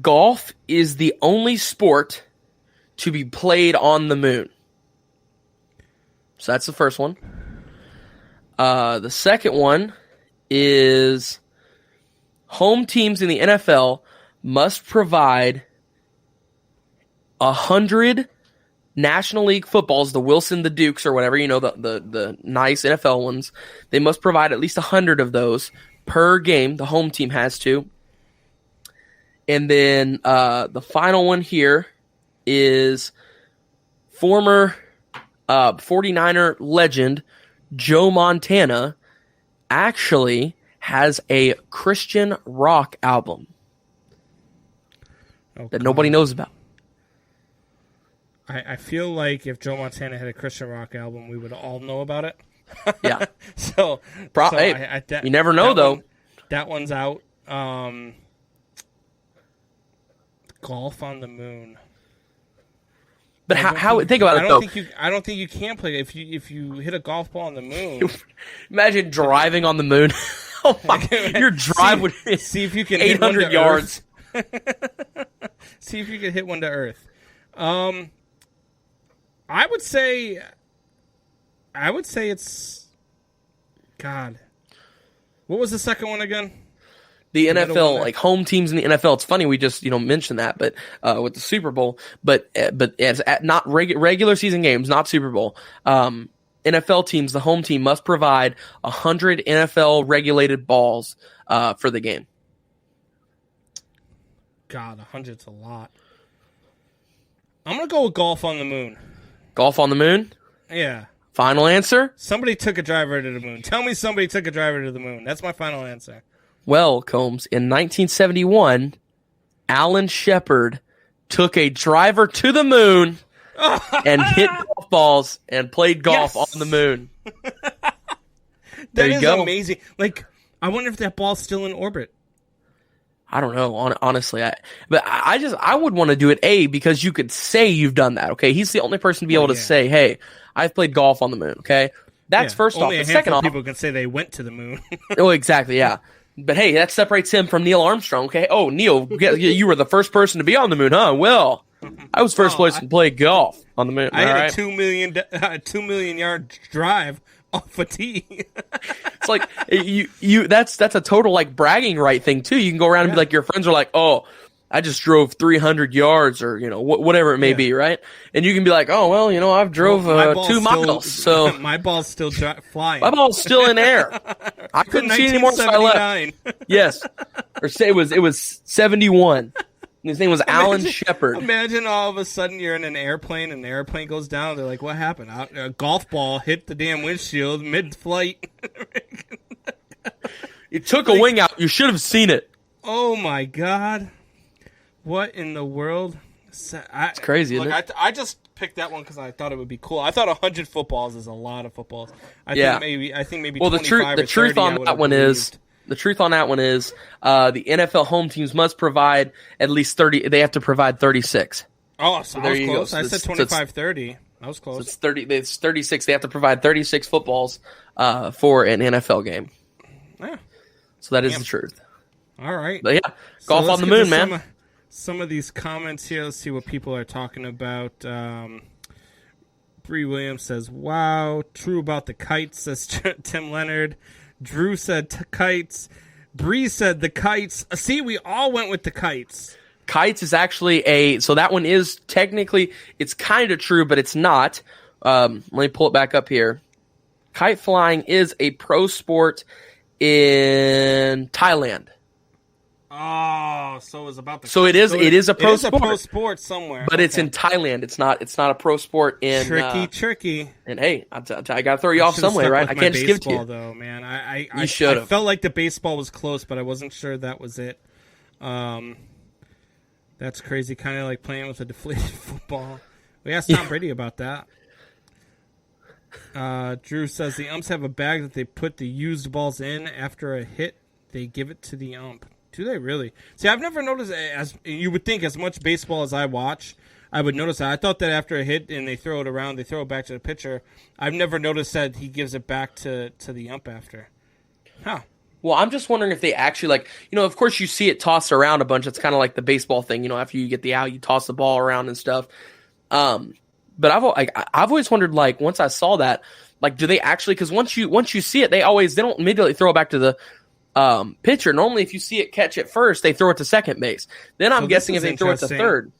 Golf is the only sport to be played on the moon. So that's the first one. The second one is home teams in the NFL must provide 100 National League footballs, the Wilson, the Dukes, or whatever, the nice NFL ones. They must provide at least 100 of those per game. The home team has to. And then the final one here is former 49er legend Joe Montana actually has a Christian rock album that nobody knows about. I feel like if Joe Montana had a Christian rock album, we would all know about it. Yeah. Hey, you never know, though. That one's out. Golf on the moon. But how think about it though. I don't think you can play if you hit a golf ball on the moon. Imagine driving on the moon. Oh my! Your drive would see if you can 800 yards. See if you can hit one to Earth. I would say it's God. What was the second one again? The NFL, like home teams in the NFL. It's funny we just mentioned that, but with the Super Bowl, but as not regular season games, not Super Bowl. NFL teams, the home team must provide 100 NFL regulated balls for the game. God, 100's a lot. I'm gonna go with golf on the moon. Golf on the moon? Yeah. Final answer? Somebody took a driver to the moon. Tell me somebody took a driver to the moon. That's my final answer. Well, Combs, in 1971, Alan Shepard took a driver to the moon and hit golf balls and played golf on the moon. That is amazing. Like, I wonder if that ball's still in orbit. I don't know, honestly. I would want to do it, because you could say you've done that, okay? He's the only person to be able to say, hey, I've played golf on the moon, okay? That's first only off. A second off, people can say they went to the moon. Oh, exactly, yeah. But hey, that separates him from Neil Armstrong, okay? Oh, Neil, you were the first person to be on the moon, huh? Well, I was first place to play golf on the moon. I had a 2 million yard drive off a tee. It's like that's a total like bragging right thing too. You can go around and be like, your friends are like, oh, I just drove 300 yards or whatever it may be, right? And you can be like, oh well, I've drove 2 miles, so my ball's still flying. My ball's still in air. I couldn't see anymore, so I left. Yes, or say it was 71. His name was Alan Shepard. Imagine all of a sudden you're in an airplane and the airplane goes down. They're like, what happened? A golf ball hit the damn windshield mid-flight. It took a wing out. You should have seen it. Oh, my God. What in the world? It's crazy, isn't it? I just picked that one because I thought it would be cool. I thought 100 footballs is a lot of footballs. I think maybe well, 25 the truth on that one is... The truth on that one is the NFL home teams must provide at least 30. They have to provide 36. Oh, so I was close. I said 25, 30. I was close. So it's 30. It's 36. They have to provide 36 footballs for an NFL game. Yeah. So that is the truth. All right. But yeah, golf on the moon, man. Some of these comments here. Let's see what people are talking about. Bree Williams says, "Wow, true about the kites," says Tim Leonard. Drew said kites. Bree said the kites. See, we all went with the kites. Kites is actually so that one is technically, it's kind of true, but it's not. Let me pull it back up here. Kite flying is a pro sport in Thailand. Oh, so it was about the. So it is a pro it is sport. a pro sport somewhere, but it's in Thailand. It's not a pro sport in tricky. And hey, I gotta throw you off some way, right? I can't just give it to you. Though, man, I felt like the baseball was close, but I wasn't sure that was it. That's crazy. Kind of like playing with a deflated football. We asked Tom Brady about that. Drew says the umps have a bag that they put the used balls in. After a hit, they give it to the ump. Do they really? See, I've never noticed, as you would think, as much baseball as I watch, I would notice that. I thought that after a hit and they throw it around, they throw it back to the pitcher. I've never noticed that he gives it back to the ump after. Huh. Well, I'm just wondering if they actually, like, of course you see it tossed around a bunch. It's kind of like the baseball thing, after you get the out, you toss the ball around and stuff. But I've always wondered, like, once I saw that, like, do they actually? Because once you see it, they don't immediately throw it back to the pitcher. Normally, if you see it catch it first, they throw it to second base. Then I'm guessing if they throw it to third.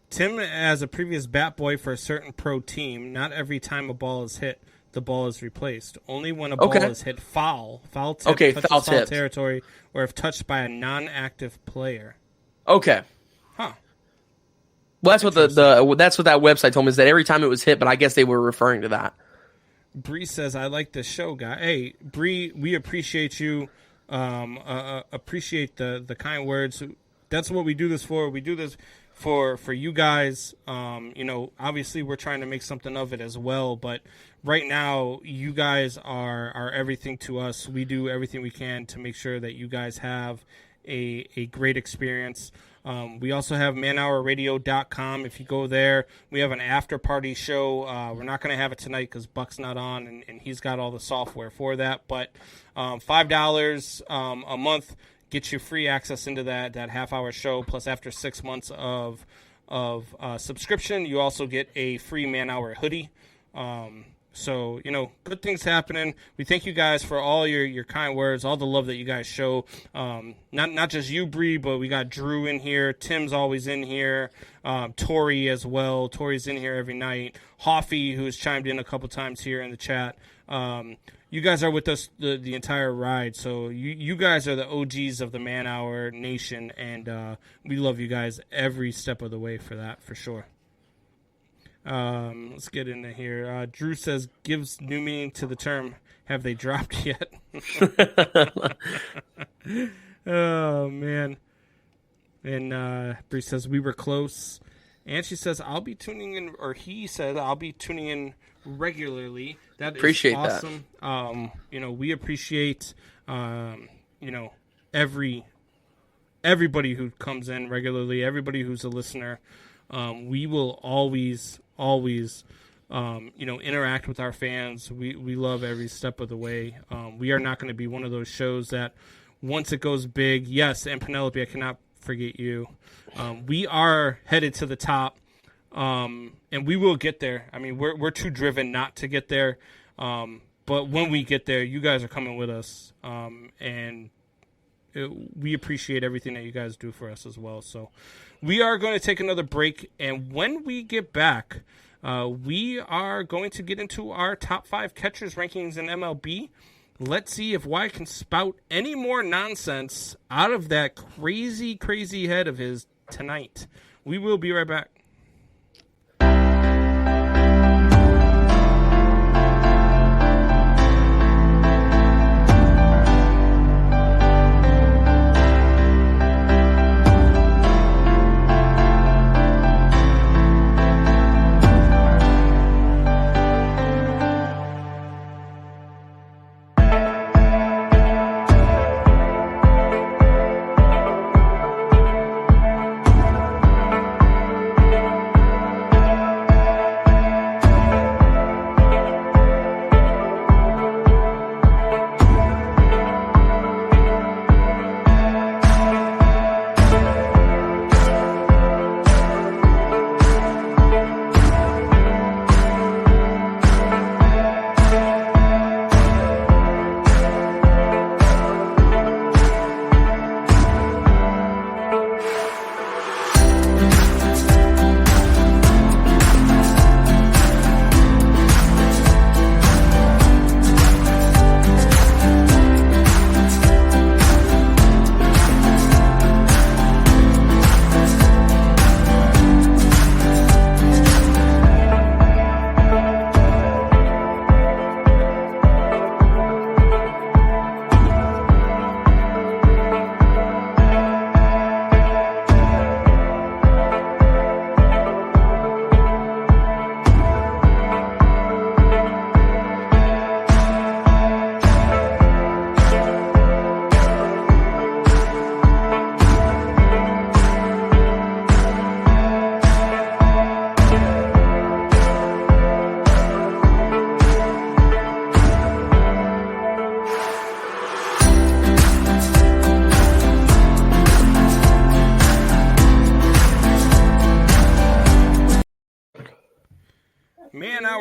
Tim, as a previous bat boy for a certain pro team, not every time a ball is hit, the ball is replaced. Only when a ball is hit foul tip, foul territory, or if touched by a non-active player. Okay. Huh. Well, that's what that's what that website told me, is that every time it was hit, but I guess they were referring to that. Bree says, "I like the show, guy." Hey, Bree, we appreciate you. Appreciate the kind words. That's what we do this for. We do this for you guys. Obviously we're trying to make something of it as well, but right now you guys are everything to us. We do everything we can to make sure that you guys have a great experience. We also have manhourradio.com. If you go there, we have an after party show. We're not going to have it tonight because Buck's not on, and he's got all the software for that. But $5 a month gets you free access into that half-hour show. Plus, after 6 months of subscription, you also get a free Man Hour hoodie. So, good things happening. We thank you guys for all your kind words, all the love that you guys show. Not just you, Bree, but we got Drew in here. Tim's always in here. Tori as well. Tori's in here every night. Hoffy, who's chimed in a couple times here in the chat. You guys are with us the entire ride. So you guys are the OGs of the Man Hour Nation, and we love you guys every step of the way for that, for sure. Let's get into here. Drew says, gives new meaning to the term, have they dropped yet? Oh, man. And Bree says, we were close. And she says, I'll be tuning in, or he said, I'll be tuning in regularly. That is appreciate awesome. That. We appreciate, everybody who comes in regularly, everybody who's a listener. We will always interact with our fans. We love every step of the way. We are not going to be one of those shows that once it goes big, yes, and Penelope, I cannot forget you. We are headed to the top, and we will get there. I mean, we're too driven not to get there. But when we get there, you guys are coming with us, and we appreciate everything that you guys do for us as well. So we are going to take another break, and when we get back, we are going to get into our top 5 catchers rankings in MLB. Let's see if Wyatt can spout any more nonsense out of that crazy head of his tonight. We will be right back.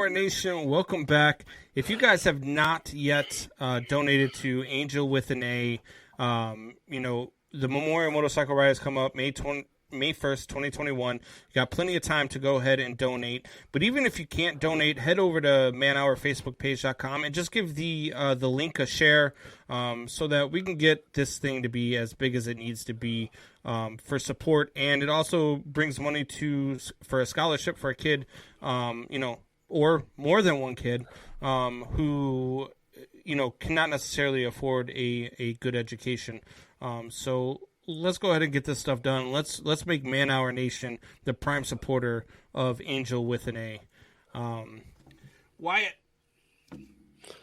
Hour Nation, welcome back. If you guys have not yet donated to Angel with an A, the Memorial Motorcycle Ride has come up May 1st, 2021. You got plenty of time to go ahead and donate. But even if you can't donate, head over to manhourfacebookpage.com and just give the link a share so that we can get this thing to be as big as it needs to be for support. And it also brings money for a scholarship for a kid, or more than one kid who cannot necessarily afford a good education. So let's go ahead and get this stuff done. Let's make Man Hour Nation the prime supporter of Angel with an A. Wyatt,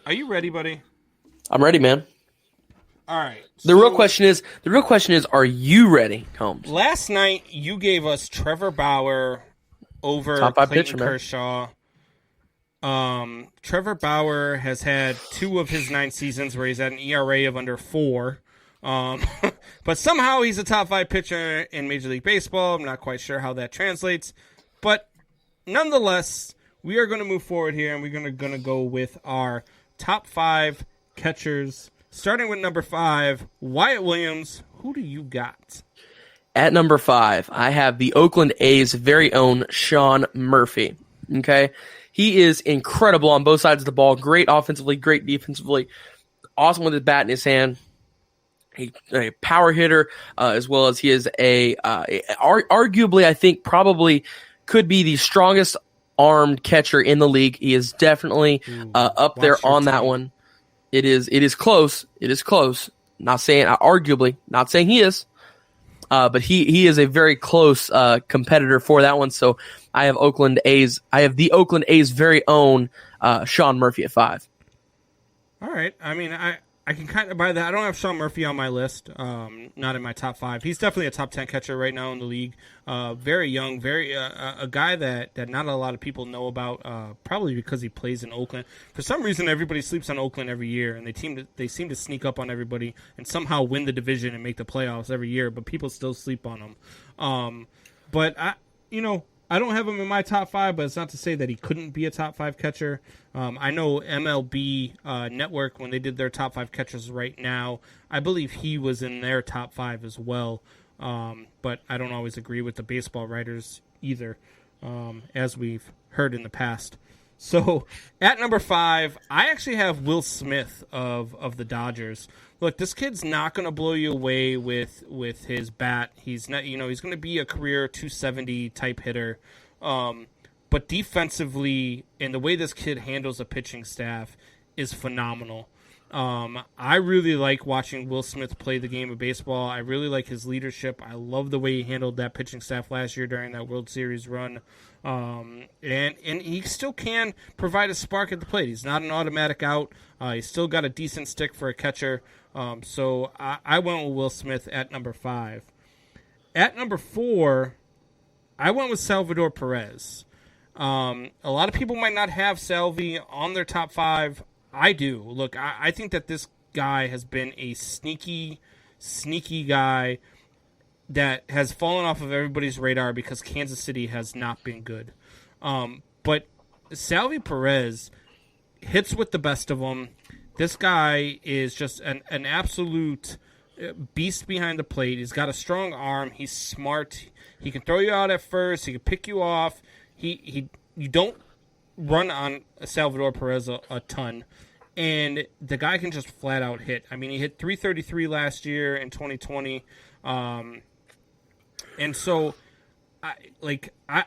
are you ready, buddy? I'm ready, man. All right. The real question is, are you ready, Combs? Last night you gave us Trevor Bauer over Top 5 Clayton pitcher, man. Kershaw. Trevor Bauer has had 2 of his 9 seasons where he's at an ERA of under 4. But somehow he's a top 5 pitcher in Major League Baseball. I'm not quite sure how that translates. But nonetheless, we are going to move forward here, and we're going to go with our top 5 catchers. Starting with number 5, Wyatt Williams. Who do you got? At number 5, I have the Oakland A's very own Sean Murphy. Okay? He is incredible on both sides of the ball. Great offensively, great defensively. Awesome with his bat in his hand. A power hitter, as well as he is arguably, I think, probably could be the strongest armed catcher in the league. He is definitely up there on that one. It is close. It is close. Not saying arguably, not saying he is, but he is a very close competitor for that one. So I have Oakland A's. I have the Oakland A's very own Sean Murphy at 5. All right. I mean, I can kind of buy that. I don't have Sean Murphy on my list, not in my top 5. He's definitely a top 10 catcher right now in the league. Very young, very a guy that not a lot of people know about, probably because he plays in Oakland. For some reason, everybody sleeps on Oakland every year, and they seem to sneak up on everybody and somehow win the division and make the playoffs every year, but people still sleep on them. But I don't have him in my top 5, but it's not to say that he couldn't be a top 5 catcher. I know MLB Network, when they did their top 5 catchers right now, I believe he was in their top 5 as well. But I don't always agree with the baseball writers either, as we've heard in the past. So at number 5, I actually have Will Smith of the Dodgers. Look, this kid's not going to blow you away with his bat. He's not, he's going to be a career 270 type hitter. But defensively, and the way this kid handles a pitching staff is phenomenal. I really like watching Will Smith play the game of baseball. I really like his leadership. I love the way he handled that pitching staff last year during that World Series run. And he still can provide a spark at the plate. He's not an automatic out. He's still got a decent stick for a catcher. So I went with Will Smith at number 5. At number 4, I went with Salvador Perez. A lot of people might not have Salvi on their top 5. I do. Look, I think that this guy has been a sneaky guy that has fallen off of everybody's radar because Kansas City has not been good. But Salvi Perez hits with the best of them. This guy is just an absolute beast behind the plate. He's got a strong arm. He's smart. He can throw you out at first. He can pick you off. You don't run on Salvador Perez a ton, and the guy can just flat out hit. I mean, he hit 333 last year in 2020, and so I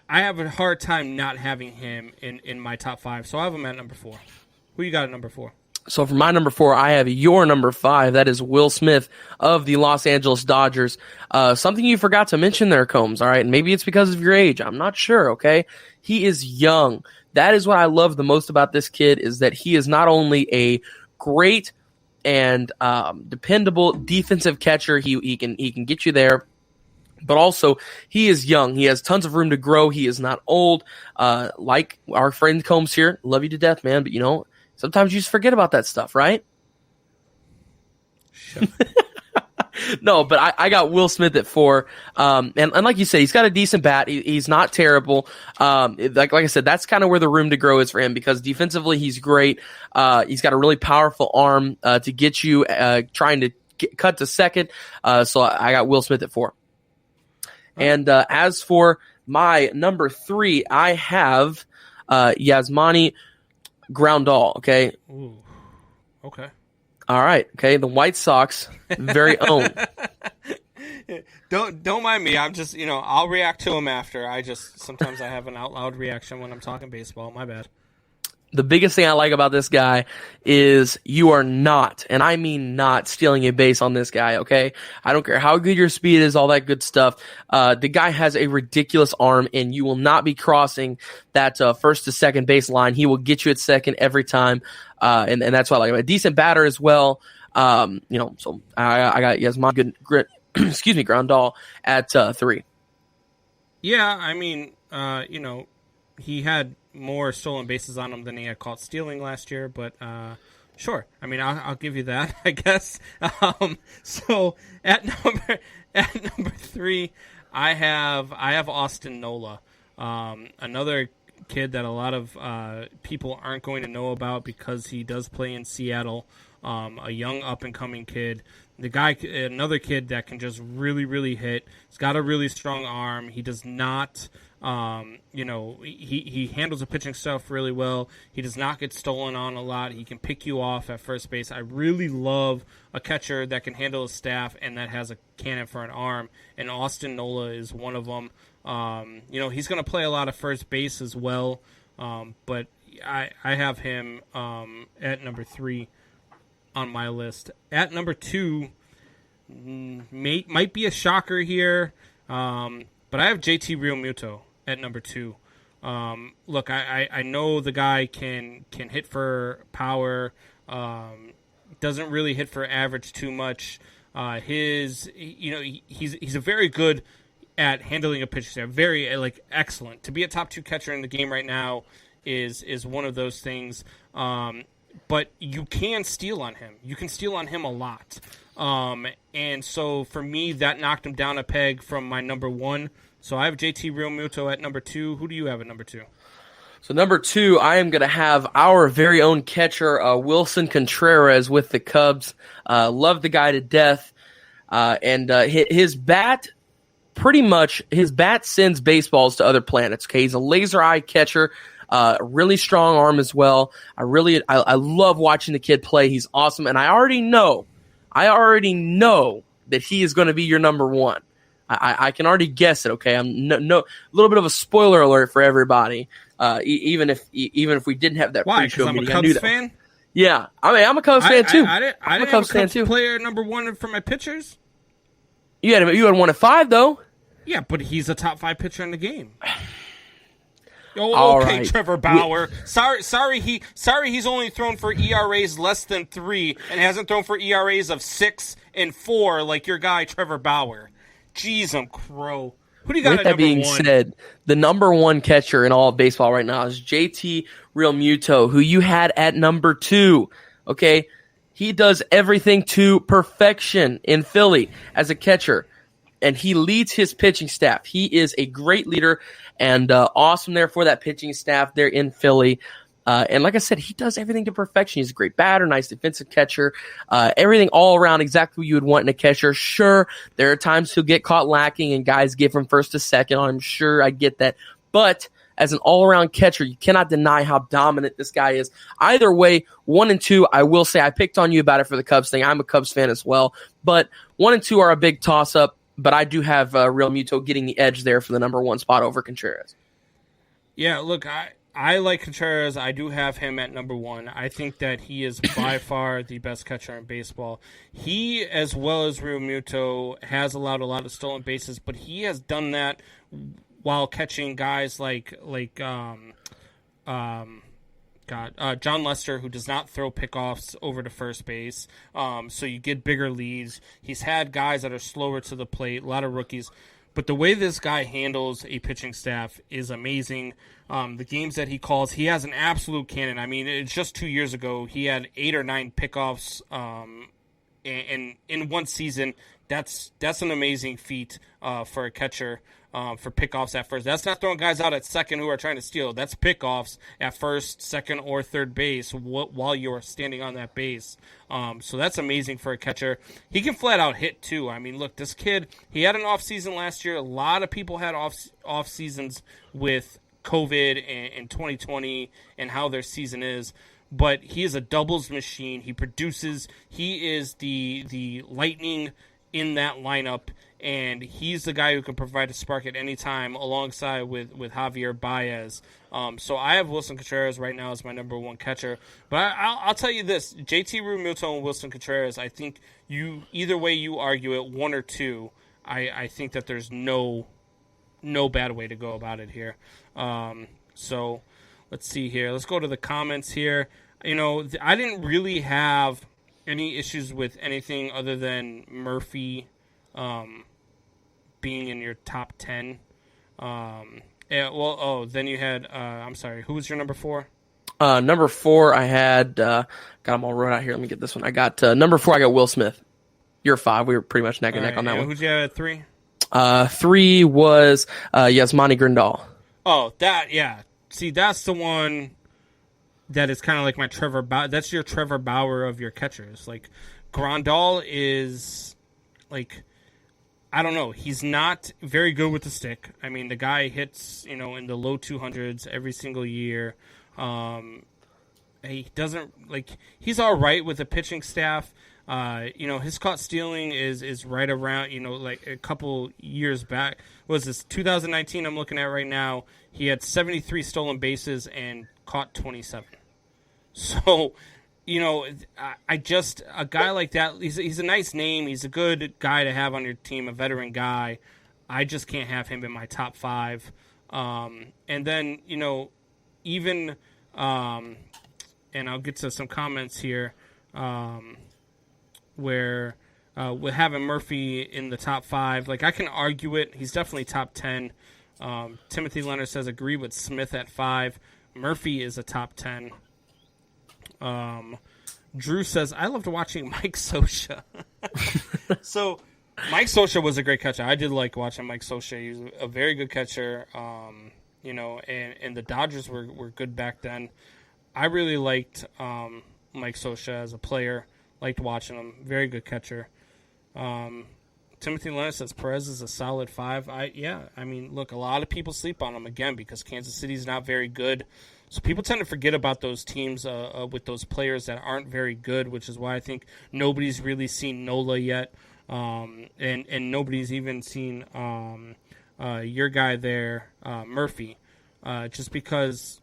have a hard time not having him in my top 5. So I have him at number 4. Who you got at number 4? So for my number 4, I have your number 5. That is Will Smith of the Los Angeles Dodgers. Something you forgot to mention there, Combs, all right? And maybe it's because of your age. I'm not sure, okay? He is young. That is what I love the most about this kid, is that he is not only a great and dependable defensive catcher. He can get you there. But also, he is young. He has tons of room to grow. He is not old. Like our friend Combs here. Love you to death, man. But, sometimes you just forget about that stuff, right? Sure. No, but I got Will Smith at 4. And like you said, he's got a decent bat. He's not terrible. Like I said, that's kind of where the room to grow is for him because defensively he's great. He's got a really powerful arm to get you trying to cut to second. So I got Will Smith at 4. And as for my number 3, I have Yasmani Grandal. Okay. Ooh. Okay. All right. Okay. The White Sox very own. Don't mind me. I'm just, I'll react to him after. Sometimes I have an out loud reaction when I'm talking baseball. My bad. The biggest thing I like about this guy is you are not, and I mean not, stealing a base on this guy, okay? I don't care how good your speed is, all that good stuff. The guy has a ridiculous arm, and you will not be crossing that first to second base line. He will get you at second every time, and that's why I like him. A decent batter as well. So I got Yasmani Grandal at 3. Yeah, I mean, he had more stolen bases on him than he had caught stealing last year, but sure. I mean, I'll give you that, I guess. So at number 3, I have Austin Nola, another kid that a lot of people aren't going to know about because he does play in Seattle. A young up and coming kid. Another kid that can just really, really hit. He's got a really strong arm. He does not. He handles the pitching stuff really well. He does not get stolen on a lot. He can pick you off at first base. I really love a catcher that can handle his staff and that has a cannon for an arm. And Austin Nola is one of them. He's going to play a lot of first base as well. But I have him at number 3 on my list. At number 2, might be a shocker here. But I have JT Realmuto at number 2. Look, I know the guy can hit for power. Doesn't really hit for average too much. He's a very good at handling a pitch. Very excellent. To be a top 2 catcher in the game right now is one of those things. But you can steal on him. You can steal on him a lot. And so for me, that knocked him down a peg from my number 1. So I have JT Realmuto at number 2. Who do you have at number 2? So number 2, I am going to have our very own catcher, Wilson Contreras with the Cubs. Love the guy to death. And his bat, his bat sends baseballs to other planets. Okay, he's a laser eye catcher. Really strong arm as well. I love watching the kid play. He's awesome. And I already know that he is going to be your number 1. I can already guess it. Okay, I'm a little bit of a spoiler alert for everybody. Even if we didn't have that pre-show meeting, I'm a Cubs fan. Yeah, I mean I'm a Cubs fan too. I'm a Cubs fan too. Player number 1 for my pitchers. You had 1 at 5 though. Yeah, but he's a top 5 pitcher in the game. Oh, okay, right. Trevor Bauer. Sorry, he's only thrown for ERAs less than 3 and hasn't thrown for ERAs of 6 and 4 like your guy Trevor Bauer. Jeez, I'm crow. Who do you got With at that number being 1? said, the number 1 catcher in all of baseball right now is JT Realmuto, who you had at number 2. Okay, he does everything to perfection in Philly as a catcher, and he leads his pitching staff. He is a great leader and awesome there for that pitching staff there in Philly. And like I said, he does everything to perfection. He's a great batter, nice defensive catcher, everything all around exactly what you would want in a catcher. Sure, there are times he'll get caught lacking and guys give him first to second. I'm sure I get that. But as an all-around catcher, you cannot deny how dominant this guy is. Either way, 1 and 2, I will say I picked on you about it for the Cubs thing. I'm a Cubs fan as well. But 1 and 2 are a big toss-up. But I do have Realmuto getting the edge there for the number 1 spot over Contreras. Yeah, look, I like Contreras. I do have him at number 1. I think that he is by far the best catcher in baseball. He, as well as Realmuto, has allowed a lot of stolen bases, but he has done that while catching guys like John Lester, who does not throw pickoffs over to first base. So you get bigger leads. He's had guys that are slower to the plate, a lot of rookies. But the way this guy handles a pitching staff is amazing. The games that he calls, he has an absolute cannon. I mean, it's just 2 years ago, he had 8 or 9 pickoffs in one season that's an amazing feat for a catcher for pickoffs at first. That's not throwing guys out at second who are trying to steal. That's pickoffs at first, second, or third base while you're standing on that base. So that's amazing for a catcher. He can flat out hit too. I mean, look, this kid, he had an off season last year. A lot of people had off seasons with COVID and 2020 and how their season is. But he is a doubles machine. He produces. He is the lightning in that lineup, and he's the guy who can provide a spark at any time alongside with Javier Baez. So I have Wilson Contreras right now as my number one catcher. But I'll tell you this, JT Realmuto and Wilson Contreras, I think either way you argue it, one or two, I think that there's no bad way to go about it here. So let's see here. Let's go to the comments here. I didn't really have any issues with anything other than Murphy being in your top 10. Then you had, I'm sorry, who was your number 4? Number 4, I had, got them all wrote out here. Let me get this one. I got, number 4, I got Will Smith. You're 5. We were pretty much neck and neck on that one. Who'd you have at 3? 3 was, Yasmani Grandal. Oh, yeah. See, that's the one that is kind of like my Trevor Bauer. That's your Trevor Bauer of your catchers. Like, Grandal is, like, I don't know. He's not very good with the stick. I mean, the guy hits, in the low 200s every single year. He doesn't, like, he's all right with the pitching staff. His caught stealing is right around, like a couple years back. Was this 2019 I'm looking at right now? He had 73 stolen bases and caught 27. So, a guy like that, he's a nice name. He's a good guy to have on your team, a veteran guy. I just can't have him in my top 5. And then, even, and I'll get to some comments here, where with having Murphy in the top 5, like I can argue it. He's definitely top 10. Timothy Leonard says agree with Smith at 5. Murphy is a top 10. Drew says I loved watching Mike Scioscia. So Mike Scioscia was a great catcher. I did like watching Mike Scioscia. He was a very good catcher. And the Dodgers were good back then. I really liked Mike Scioscia as a player. Liked watching him. Very good catcher. Timothy Leonard says Perez is a solid 5. I mean, look, a lot of people sleep on him again because Kansas City's not very good. So people tend to forget about those teams with those players that aren't very good, which is why I think nobody's really seen Nola yet, and nobody's even seen your guy there, Murphy, just because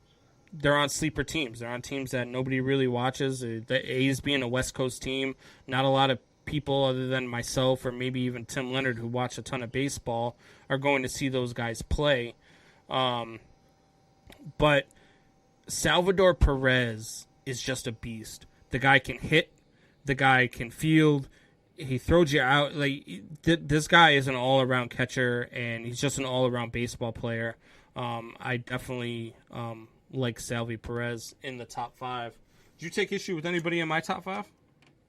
they're on sleeper teams. They're on teams that nobody really watches. The A's being a West Coast team, not a lot of people other than myself or maybe even Tim Leonard, who watch a ton of baseball, are going to see those guys play. But Salvador Perez is just a beast. The guy can hit. The guy can field. He throws you out. Like this guy is an all-around catcher, and he's just an all-around baseball player. I definitely like Salvi Perez in the top 5. Did you take issue with anybody in my top 5?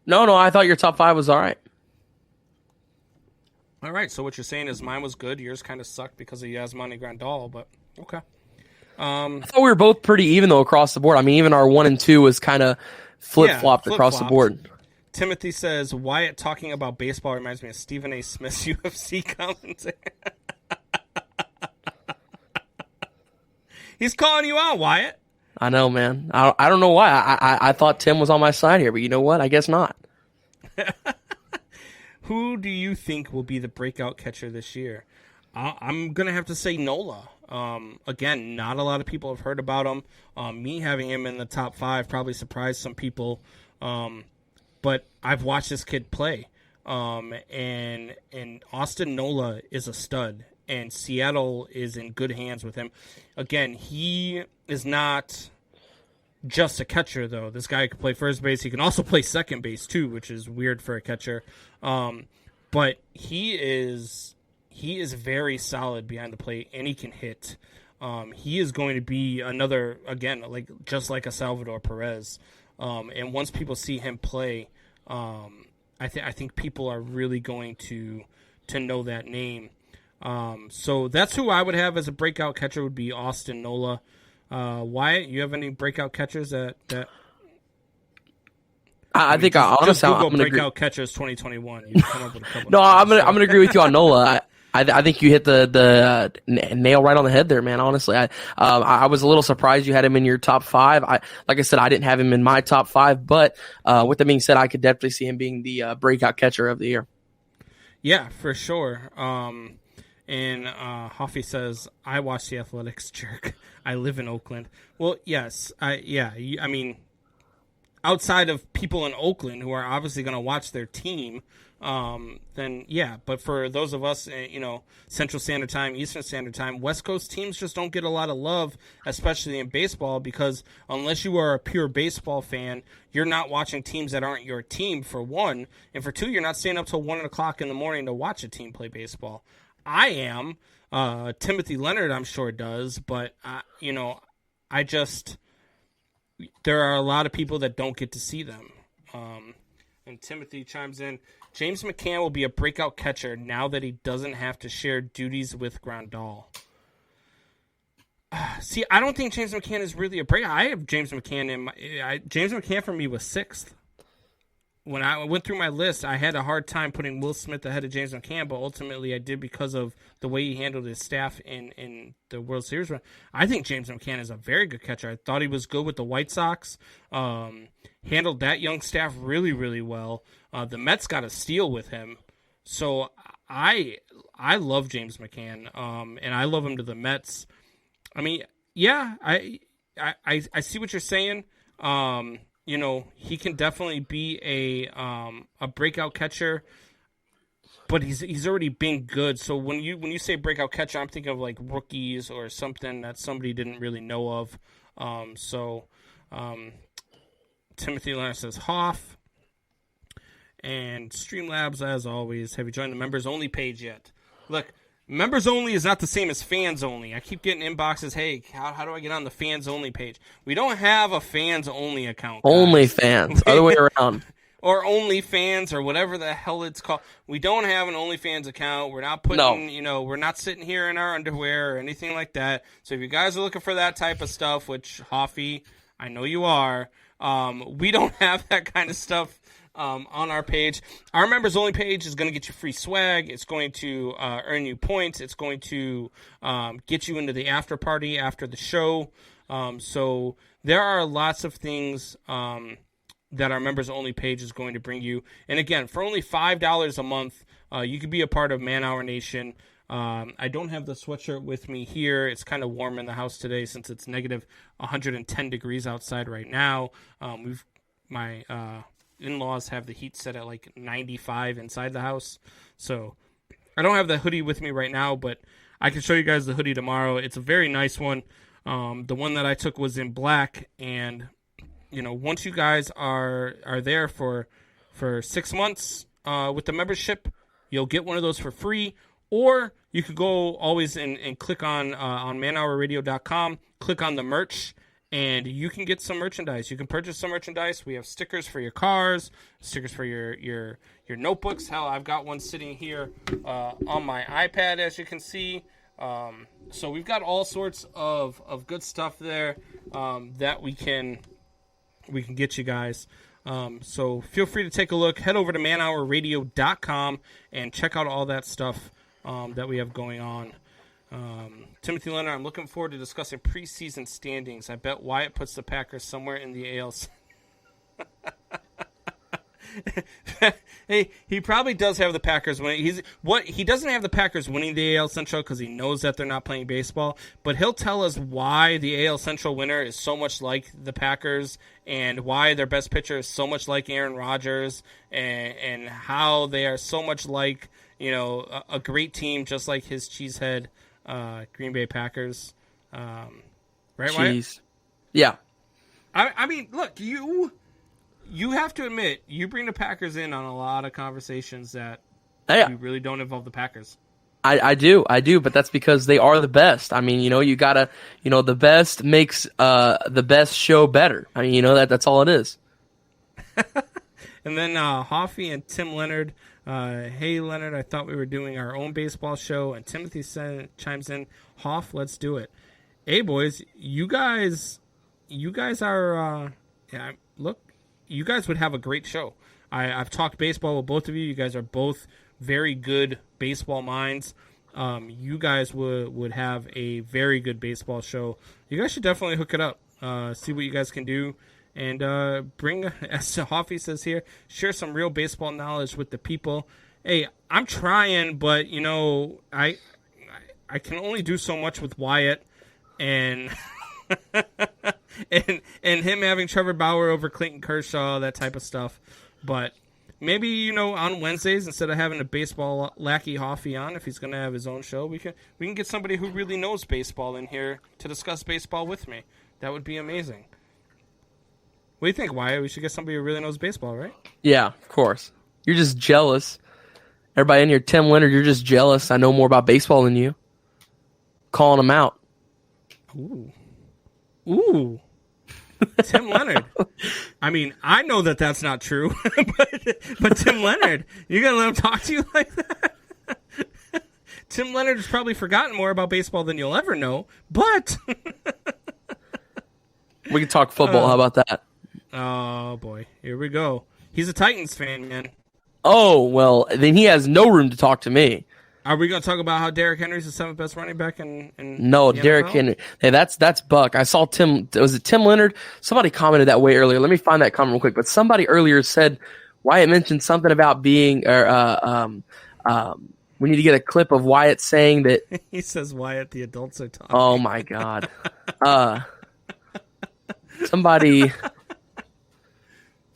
No, I thought your top 5 was all right. All right, so what you're saying is mine was good. Yours kind of sucked because of Yasmani Grandal, but okay. I thought we were both pretty even, though, across the board. I mean, even our 1 and 2 was kind of flip-flopped across the board. Timothy says, Wyatt talking about baseball reminds me of Stephen A. Smith's UFC commentator. He's calling you out, Wyatt. I know, man. I don't know why. I thought Tim was on my side here, but you know what? I guess not. Who do you think will be the breakout catcher this year? I'm going to have to say Nola. Again, not a lot of people have heard about him. Me having him in the top 5 probably surprised some people. But I've watched this kid play. And Austin Nola is a stud. And Seattle is in good hands with him. Again, he is not just a catcher, though. This guy can play first base. He can also play second base, too, which is weird for a catcher. But he is very solid behind the plate, and he can hit. He is going to be another, again, just like a Salvador Perez. And once people see him play, I think people are really going to know that name. So that's who I would have as a breakout catcher, would be Austin Nola. Wyatt, you have any breakout catchers that I think just honestly, Google I'm gonna breakout catchers 2021. You come up with a couple. No, I'm gonna agree with you on Nola. I think you hit the nail right on the head there, man. Honestly, I was a little surprised you had him in your top 5. Like I said, I didn't have him in my top 5, but with that being said, I could definitely see him being the breakout catcher of the year. Yeah, for sure. And Hoffy says, "I watch the Athletics, jerk. I live in Oakland." Well, yes, I mean, outside of people in Oakland who are obviously going to watch their team, then yeah. But for those of us, Central Standard Time, Eastern Standard Time, West Coast teams just don't get a lot of love, especially in baseball, because unless you are a pure baseball fan, you're not watching teams that aren't your team, for one, and for two, you're not staying up till 1 o'clock in the morning to watch a team play baseball. I am. Timothy Leonard, I'm sure, does, but there are a lot of people that don't get to see them. And Timothy chimes in, James McCann will be a breakout catcher now that he doesn't have to share duties with Grandal. See, I don't think James McCann is really a breakout. I have James McCann James McCann for me was 6th. When I went through my list, I had a hard time putting Will Smith ahead of James McCann, but ultimately I did because of the way he handled his staff in the World Series run. I think James McCann is a very good catcher. I thought he was good with the White Sox. Handled that young staff really, really well. The Mets got a steal with him. So I love James McCann, and I love him to the Mets. I mean, yeah, I see what you're saying. He can definitely be a breakout catcher, but he's already been good. So when you say breakout catcher, I'm thinking of like rookies or something that somebody didn't really know of. Timothy Leonard says Hoff. And Streamlabs, as always, have you joined the members only page yet? Look, members only is not the same as fans only. I keep getting inboxes, hey, how do I get on the fans only page? We don't have a fans only account, guys. Only fans, other way around. Or OnlyFans, or whatever the hell it's called. We don't have an OnlyFans account. We're not putting, we're not sitting here in our underwear or anything like that. So if you guys are looking for that type of stuff, which, Hoffy, I know you are, we don't have that kind of stuff on our page. Our members only page is going to get you free swag. It's going to earn you points. It's going to get you into the after party after the show. So there are lots of things that our members only page is going to bring you. And again, for only $5 a month, you can be a part of Man Hour Nation. I don't have the sweatshirt with me here. It's kind of warm in the house today since it's negative 110 degrees outside right now. My in-laws have the heat set at like 95 inside the house. So I don't have the hoodie with me right now, but I can show you guys the hoodie tomorrow. It's a very nice one. The one that I took was in black, and once you guys are there for 6 months with the membership, you'll get one of those for free. Or you could go always and click on manhourradio.com, click on the merch, and you can get some merchandise. You can purchase some merchandise. We have stickers for your cars, stickers for your notebooks. Hell, I've got one sitting here on my iPad, as you can see. So we've got all sorts of good stuff there that we can get you guys. So feel free to take a look. Head over to manhourradio.com and check out all that stuff that we have going on. Timothy Leonard, I'm looking forward to discussing preseason standings. I bet Wyatt puts the Packers somewhere in the ALC. Hey, he probably does have the Packers winning. He doesn't have the Packers winning the AL Central because he knows that they're not playing baseball, but he'll tell us why the AL Central winner is so much like the Packers and why their best pitcher is so much like Aaron Rodgers and how they are so much like, a great team just like his cheesehead Green Bay Packers. Right, Cheese. Wyatt? Yeah. I mean, look, you have to admit, you bring the Packers in on a lot of conversations that you really don't involve the Packers. I do, but that's because they are the best. I mean, you gotta, the best makes the best show better. I mean, that's all it is. And then Hoffy and Tim Leonard. Hey, Leonard, I thought we were doing our own baseball show. And Timothy chimes in, Hoff, let's do it. Hey, boys, you guys are, look, you guys would have a great show. I've talked baseball with both of you. You guys are both very good baseball minds. You guys would have a very good baseball show. You guys should definitely hook it up. See what you guys can do. And bring, as Hoffy says here, share some real baseball knowledge with the people. Hey, I'm trying, but, I can only do so much with Wyatt. And and him having Trevor Bauer over Clayton Kershaw, that type of stuff. But maybe, on Wednesdays, instead of having a baseball lackey Hoffy on, if he's going to have his own show, we can get somebody who really knows baseball in here to discuss baseball with me. That would be amazing. What do you think, Wyatt? We should get somebody who really knows baseball, right? Yeah, of course. You're just jealous. Everybody in here, Tim Leonard, you're just jealous. I know more about baseball than you. Calling him out. Ooh. Tim Leonard. I mean, I know that that's not true, but Tim Leonard, you're going to let him talk to you like that? Tim Leonard has probably forgotten more about baseball than you'll ever know, but... We can talk football. How about that? Oh, boy. Here we go. He's a Titans fan, man. Oh, well, then he has no room to talk to me. Are we going to talk about how Derrick Henry's the seventh best running back in No, Derrick Henry. Hey, that's Buck. I saw Tim. Was it Tim Leonard? Somebody commented that way earlier. Let me find that comment real quick. But somebody earlier said Wyatt mentioned something about being we need to get a clip of Wyatt saying that he says Wyatt, the adults are talking. Oh my God. Somebody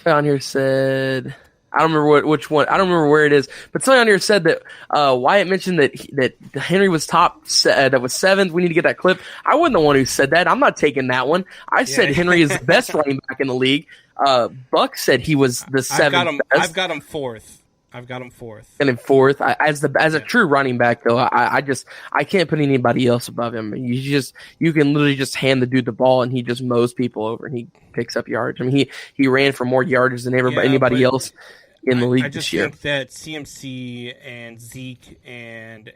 on here said, I don't remember which one. I don't remember where it is, but somebody on here said that Wyatt mentioned that Henry was that was seventh. We need to get that clip. I wasn't the one who said that. I'm not taking that one. I said Henry is the best running back in the league. Buck said he was the seventh best. I've got him fourth. And then fourth, as a true running back, though, I can't put anybody else above him. You can literally just hand the dude the ball and he just mows people over and he picks up yards. I mean, he ran for more yardage than anybody else in the league this year. I just think that CMC and Zeke and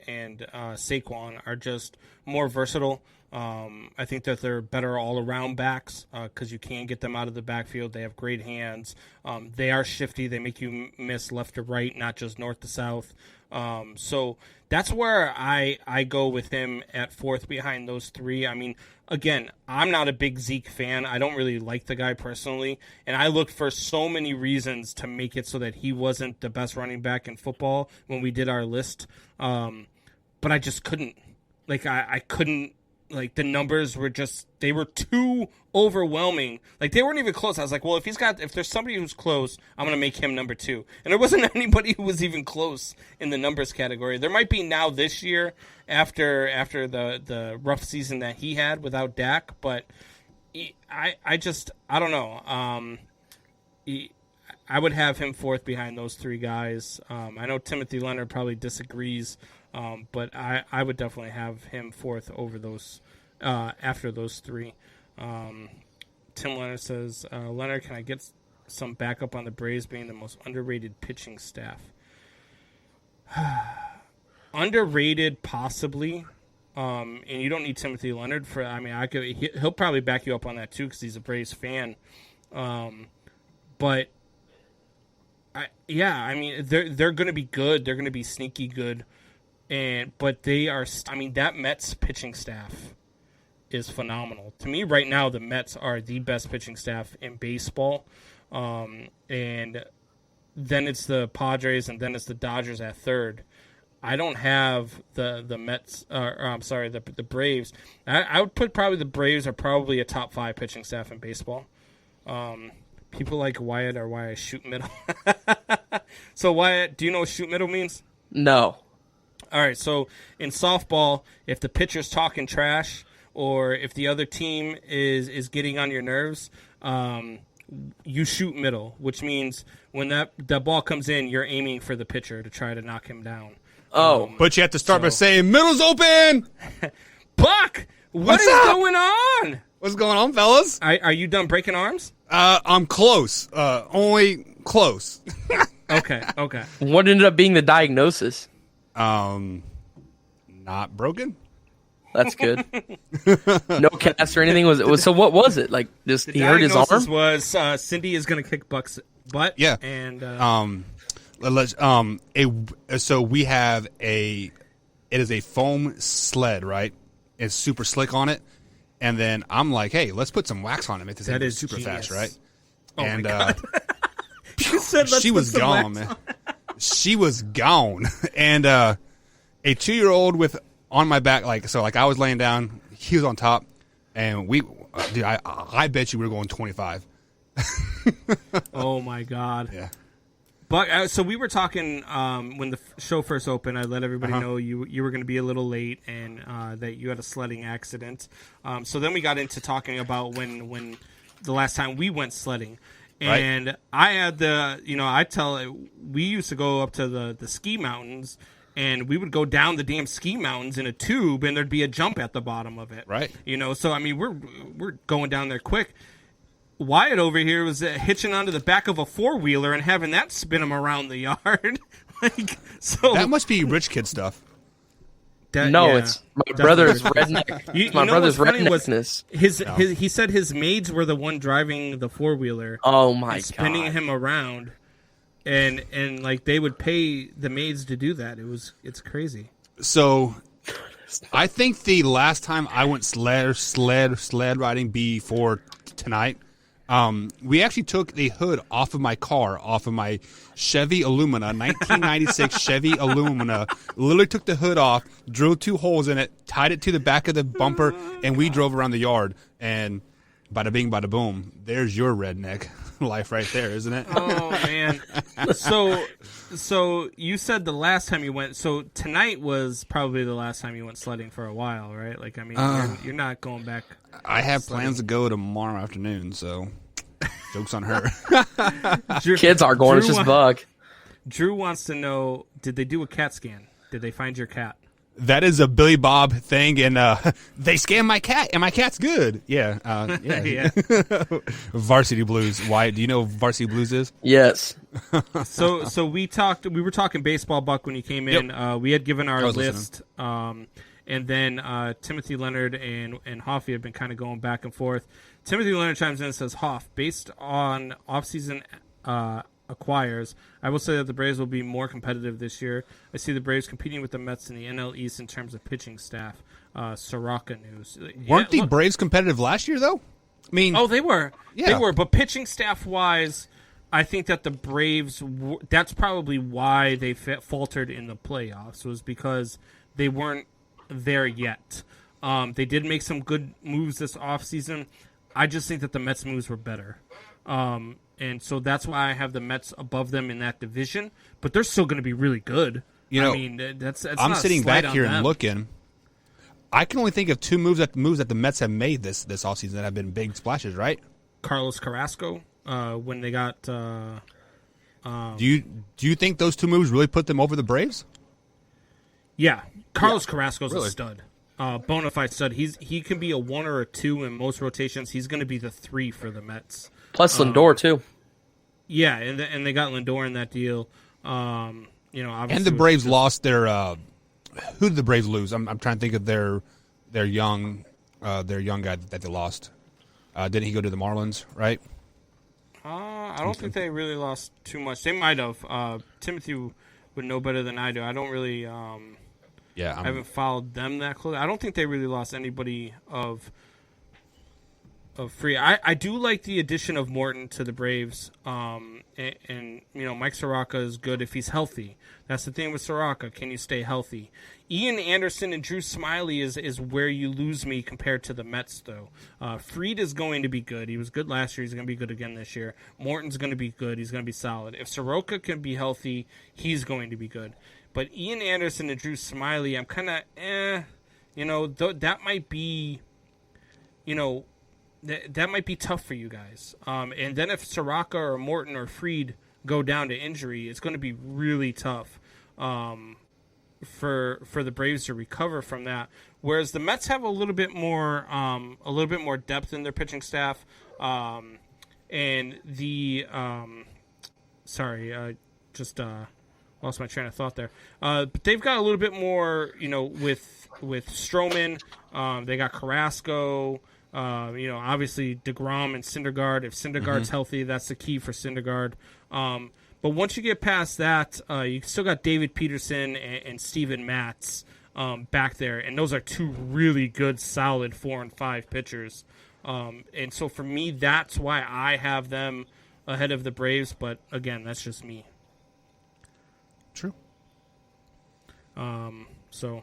Saquon are just more versatile. I think that they're better all-around backs because you can get them out of the backfield. They have great hands. They are shifty. They make you miss left to right, not just north to south. So that's where I go with him at fourth behind those three. I mean, again, I'm not a big Zeke fan. I don't really like the guy personally, and I looked for so many reasons to make it so that he wasn't the best running back in football when we did our list. But I just couldn't. I couldn't. The numbers were they were too overwhelming. They weren't even close. I was like, well, if there's somebody who's close, I'm going to make him number two. And there wasn't anybody who was even close in the numbers category. There might be now this year after the rough season that he had without Dak, but I don't know. I would have him fourth behind those three guys. I know Timothy Leonard probably disagrees, but I would definitely have him fourth over those after those three. Tim Leonard says, Leonard, can I get some backup on the Braves being the most underrated pitching staff? Underrated, possibly. And you don't need Timothy Leonard for. I mean, he'll probably back you up on that too because he's a Braves fan. But I mean, they're going to be good. They're going to be sneaky good, but they are. I mean, that Mets pitching staff is phenomenal to me right now. The Mets are the best pitching staff in baseball, and then it's the Padres, and then it's the Dodgers at third. I don't have the Mets. I'm sorry, the Braves. I would put probably the Braves are probably a top 5 pitching staff in baseball. People like Wyatt are why I shoot middle. So Wyatt, do you know what shoot middle means? No. All right. So in softball, if the pitcher's talking trash or if the other team is getting on your nerves, you shoot middle, which means when that ball comes in, you're aiming for the pitcher to try to knock him down. But you have to start by saying, middle's open! Buck! What's going on? What's going on, fellas? Are you done breaking arms? I'm close. Only close. Okay. What ended up being the diagnosis? Not broken. That's good. No cast or anything. So what was it? Like just he hurt his arm? Was Cindy is going to kick Buck's butt. Yeah. And so we have it is a foam sled, right? It's super slick on it. And then I'm like, hey, let's put some wax on it. Make this thing go super fast, right? Oh and my God. You said let's she put was some gone, man. She was gone. And a 2-year-old with on my back, like I was laying down, he was on top, and I bet you we were going 25. Oh my God. Yeah. But so we were talking when the show first opened. I let everybody know you were going to be a little late and that you had a sledding accident. So then we got into talking about when the last time we went sledding. And right. I had we used to go up to the ski mountains, and we would go down the damn ski mountains in a tube, and there'd be a jump at the bottom of it. Right. So I mean, we're going down there quick. Wyatt over here was hitching onto the back of a 4-wheeler and having that spin him around the yard. That must be rich kid stuff. It's my brother's redneck. My brother's redneckness. He said his maids were the one driving the 4-wheeler. Oh my God! Spinning him around, and like they would pay the maids to do that. It's crazy. So, I think the last time I went sled riding before tonight. We actually took the hood off of my car, off of my Chevy Illumina, 1996 Chevy Illumina. Literally took the hood off, drilled 2 holes in it, tied it to the back of the bumper, and we drove around the yard. And bada bing, bada boom, there's your redneck life right there, isn't it? Oh man! So you said the last time you went. So tonight was probably the last time you went sledding for a while, right? Like I mean, you're not going back. I have plans to go tomorrow afternoon, so joke's on her. Kids aren't going. It's just Buck. Drew wants to know: did they do a CAT scan? Did they find your cat? That is a Billy Bob thing, and they scanned my cat, and my cat's good. Yeah. Yeah. Varsity Blues. Why? Do you know what Varsity Blues is? Yes. So we were talking baseball, Buck, when you came in. Yep. We had given our list, and then Timothy Leonard and Hoffy have been kind of going back and forth. Timothy Leonard chimes in and says, Hoff, based on offseason acquires, I will say that the Braves will be more competitive this year. I see the Braves competing with the Mets in the NL East in terms of pitching staff. Soroka news. Weren't the Braves competitive last year, though? I mean, they were. Yeah. They were, but pitching staff-wise, I think that the Braves, that's probably why they faltered in the playoffs, was because they weren't there yet. They did make some good moves this offseason. I just think that the Mets' moves were better. And so that's why I have the Mets above them in that division. But they're still going to be really good. I mean, that's I'm sitting back here and looking. I can only think of 2 moves that the Mets have made this offseason that have been big splashes, right? Carlos Carrasco, when they got. Do you think those 2 moves really put them over the Braves? Yeah, Carlos Carrasco's a stud. Bona fide stud. He can be a 1 or a 2 in most rotations. He's going to be the 3 for the Mets. Plus Lindor too. Yeah, and they got Lindor in that deal. Obviously, and the Braves lost their. Who did the Braves lose? I'm trying to think of their young guy that they lost. Didn't he go to the Marlins? Right. I don't think they really lost too much. They might have. Timothy would know better than I do. I don't really. I haven't followed them that close. I don't think they really lost anybody of free. I do like the addition of Morton to the Braves. And Mike Soroka is good if he's healthy. That's the thing with Soroka. Can you stay healthy? Ian Anderson and Drew Smiley is where you lose me compared to the Mets, though. Fried is going to be good. He was good last year. He's going to be good again this year. Morton's going to be good. He's going to be solid. If Soroka can be healthy, he's going to be good. But Ian Anderson and Drew Smiley, I'm kind of, that might be, that might be tough for you guys. And then if Soroka or Morton or Fried go down to injury, it's going to be really tough for the Braves to recover from that. Whereas the Mets have a little bit more depth in their pitching staff, and the sorry, just lost my train of thought there. But they've got a little bit more, with Stroman. They got Carrasco. Obviously DeGrom and Syndergaard. If Syndergaard's healthy, that's the key for Syndergaard. But once you get past that, you still got David Peterson and Steven Matz back there, and those are two really good, solid 4 and 5 pitchers. And so for me, that's why I have them ahead of the Braves. But again, that's just me. True. So,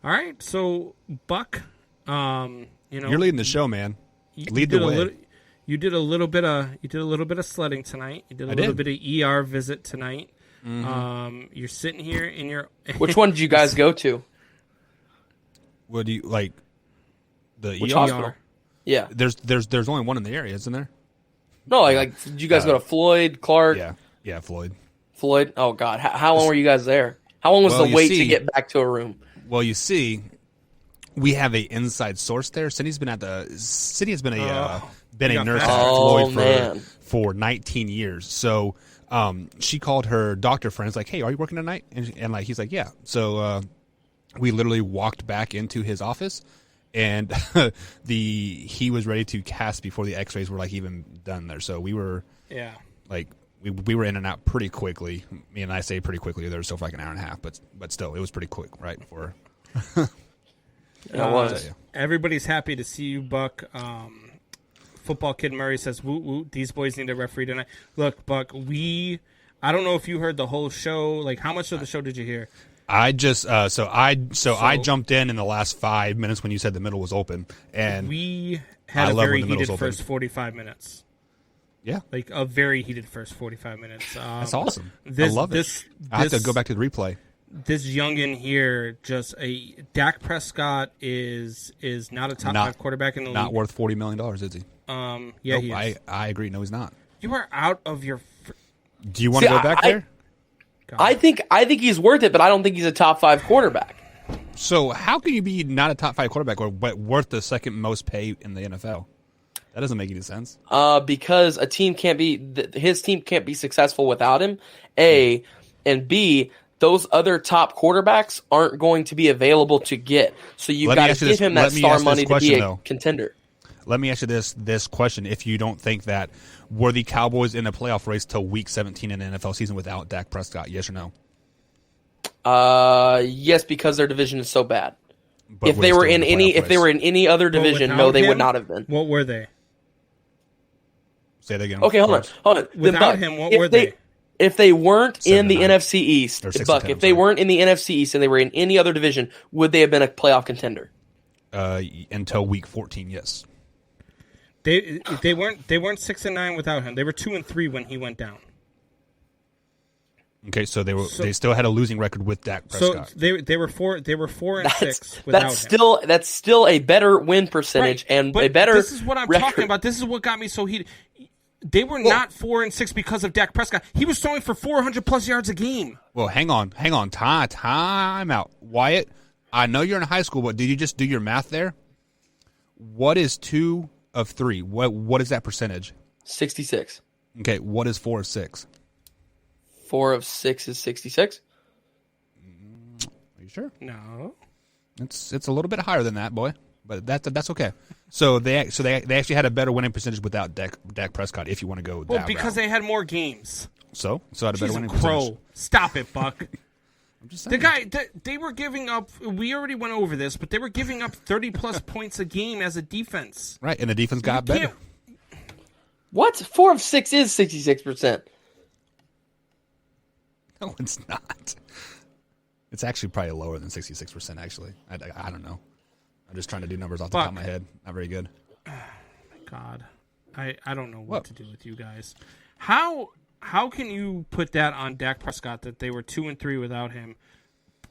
all right. So Buck, you're leading the show, man. Lead the way. You did a little bit of sledding tonight. You did a little bit of ER visit tonight. You're sitting here in your. Which one did you guys go to? What do you like? The Which ER? hospital? Yeah. There's only one in the area, isn't there? No, like did you guys go to Floyd, Clark? Yeah, Floyd. Floyd. Oh God, how long were you guys there? How long was the wait to get back to a room? Well, you see, we have a inside source there. Cindy's been has been a nurse at Floyd for 19 years. So she called her doctor friends like, "Hey, are you working tonight?" And like he's like, "Yeah." So we literally walked back into his office, and he was ready to cast before the X-rays were like even done there. So we were like we were in and out pretty quickly. Me and I say pretty quickly. There was still for like an hour and a half, but still it was pretty quick, right? For it was. Everybody's happy to see you, Buck. Football Kid Murray says, "Woot woot! These boys need a referee tonight." Look, Buck, I don't know if you heard the whole show. Like, how much of the show did you hear? I just I jumped in the last 5 minutes when you said the middle was open, and we had a very heated first 45 minutes. Yeah, like a very heated first 45 minutes. That's awesome. I love it. I have to go back to the replay. This youngin here, Dak Prescott is not a top 5 quarterback in the league. Not worth $40 million, is he? Yeah, he is. I agree. No, he's not. You are out of your. Do you want to go back there? I think he's worth it, but I don't think he's a top 5 quarterback. So how can you be not a top 5 quarterback but worth the second most pay in the NFL? That doesn't make any sense. Because his team can't be successful without him. A, and B, those other top quarterbacks aren't going to be available to get. So you've got to give him that star money to be a contender. Let me ask you this question: if you don't think that, were the Cowboys in the playoff race till week 17 in the NFL season without Dak Prescott? Yes or no? Yes, because their division is so bad. But if they were in any other division, no, they would not have been. What were they? Say that again. Okay, hold on. Without him, what were they? If they weren't in the NFC East, Buck, if they weren't in the NFC East and they were in any other division, would they have been a playoff contender? Until week 14, yes. They weren't 6-9 without him. They were 2-3 when he went down. Okay, so they still had a losing record with Dak Prescott. So they were 4-6 without him. That's still a better win percentage and a better. This is what I'm talking about. This is what got me so heated. They were not 4-6 because of Dak Prescott. He was throwing for 400 plus yards a game. Well, hang on, time out, Wyatt. I know you're in high school, but did you just do your math there? What is 2 of 3? What is that percentage? 66. Okay, what is 4 of 6? 4 of 6 is 66. Are you sure? No. It's a little bit higher than that, boy. But that's okay. So they actually had a better winning percentage without Dak Prescott. If you want to go that because route. they had more games. So had a better winning percentage. percentage. Stop it, Buck. I'm just saying. The guy they were giving up. We already went over this, but they were giving up 30 plus points a game as a defense. Right, and the defense got better. What? 4 of 6 is 66%. No, it's not. It's actually probably lower than 66%. Actually, I don't know. I'm just trying to do numbers off the top of my head. Not very good. Oh, my God. I don't know what to do with you guys. How can you put that on Dak Prescott that they were 2-3 without him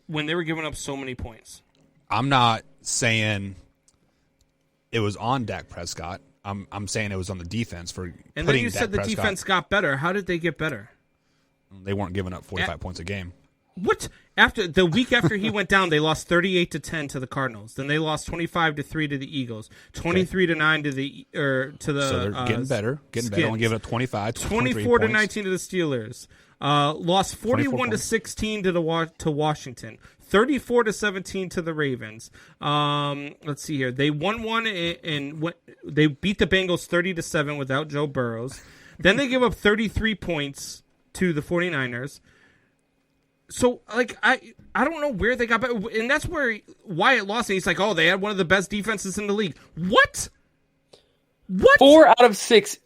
when they were giving up so many points? I'm not saying it was on Dak Prescott. I'm saying it was on the defense for and putting then you Dak said the Prescott. defense got better. How did they get better? They weren't giving up 45 points a game. What? after the week after he went down, they lost 38-10 to the Cardinals. Then they lost 25-3 to the Eagles, 23-9 to the So they're getting better. Only giving up 25, 24-19 to the Steelers. Lost 41-16 to Washington. 34-17 to the Ravens. Let's see here. They won one and they beat the Bengals 30-7 without Joe Burrows. Then they give up 33 points to the 49ers. So, like, I don't know where they got back. And that's where Wyatt lost. And he's like, oh, they had one of the best defenses in the league. What? 4 out of 6.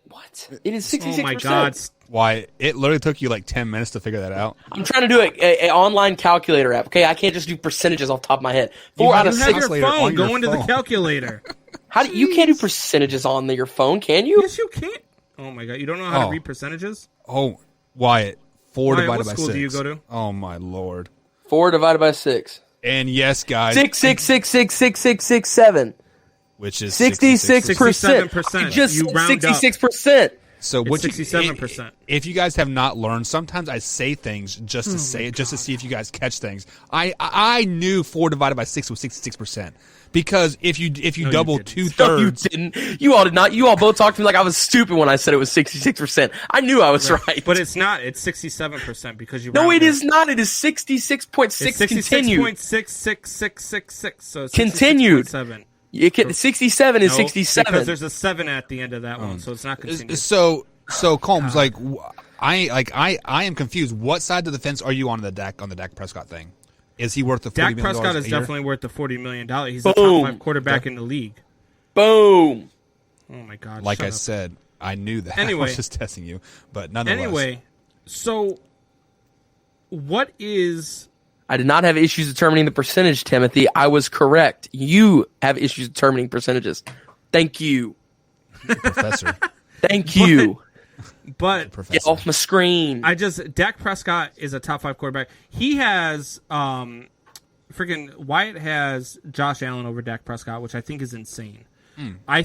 What? It is 66%. Oh, my God. Why? It literally took you like 10 minutes to figure that out. I'm trying to do an online calculator app. Okay, I can't just do percentages off the top of my head. 4 out of 6. You have your phone. Go into the calculator. You can't do percentages on your phone, can you? Yes, you can. Oh, my God. You don't know how to read percentages? Oh, Wyatt. 4 Wyatt, divided what by 6. school do you go to? Oh, my Lord. 4 divided by 6. And yes, guys. 6,666,666,7. Which is 66%. 67%. Just You round up. 66%. So what It's 67%. If you guys have not learned, sometimes I say things just to say it, just to see if you guys catch things. I knew 4 divided by 6 was 66%. Because if you double 2/3, No, you didn't. You all did not. You all both talked to me like I was stupid when I said it was 66%. I knew I was right. But it's not. It's 67% because you. No, round it up. is not. It is 66.6 It's continued. 66.66666. So it's Continued. 66.7. 67 is No, 67. because there's a 7 at the end of that one, so it's not continued. so Combs, I am confused. What side of the fence are you on the Dak Prescott thing? Is he worth the $40 Dak million Prescott a is year? definitely worth the $40 million. He's the Boom. top 5 quarterback in the league. Boom. Oh my God! Like shut I up. said, I knew that. I Anyway. was just testing you, but nonetheless. Anyway, so what is? I did not have issues determining the percentage, Timothy. I was correct. You have issues determining percentages. Thank you. Professor. Thank you. But Professor. Get off my screen. Dak Prescott is a top 5 quarterback. He has freaking Wyatt has Josh Allen over Dak Prescott, which I think is insane. I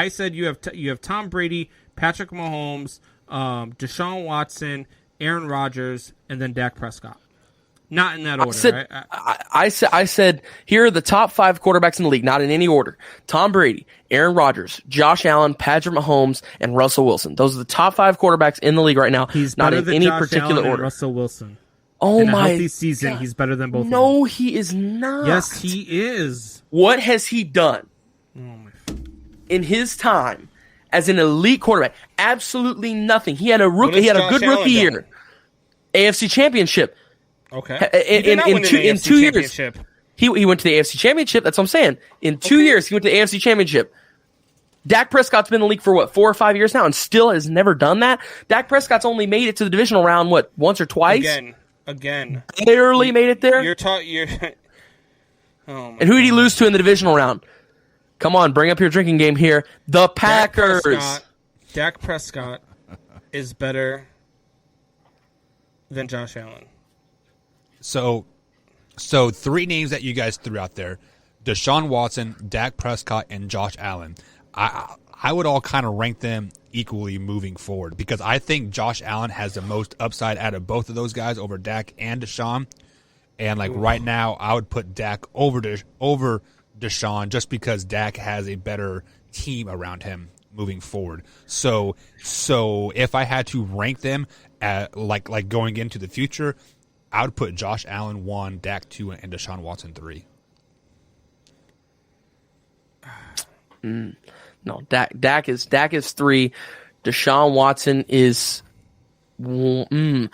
said you have Tom Brady, Patrick Mahomes, Deshaun Watson, Aaron Rodgers, and then Dak Prescott. Not in that order, right? I said here are the top 5 quarterbacks in the league, not in any order. Tom Brady, Aaron Rodgers, Josh Allen, Patrick Mahomes, and Russell Wilson. Those are the top 5 quarterbacks in the league right now. He's not better in than any Josh particular Allen and order. Russell Wilson. Oh in a my healthy season, God. he's better than both of them. No, he is not. Yes, he is. What has he done Oh my. in his time as an elite quarterback? Absolutely nothing. He had a rookie. has He had a Josh good Allen rookie done? year. AFC Championship. Okay. In- He did not in win two- the in AFC 2 years. championship. He went to the AFC Championship. That's what I'm saying. In 2 years, he went to the AFC Championship. Dak Prescott's been in the league for, 4 or 5 years now and still has never done that? Dak Prescott's only made it to the divisional round, once or twice? Again. Barely made it there? You're Oh my And who did he lose to in the divisional round? Come on, bring up your drinking game here. The Packers. Dak Prescott is better than Josh Allen. So 3 names that you guys threw out there: Deshaun Watson, Dak Prescott, and Josh Allen. I would all kind of rank them equally moving forward because I think Josh Allen has the most upside out of both of those guys over Dak and Deshaun. And right now, I would put Dak over Deshaun just because Dak has a better team around him moving forward. So if I had to rank them at like going into the future, I would put Josh Allen 1, Dak 2, and Deshaun Watson 3. No, Dak is 3. Deshaun Watson is. I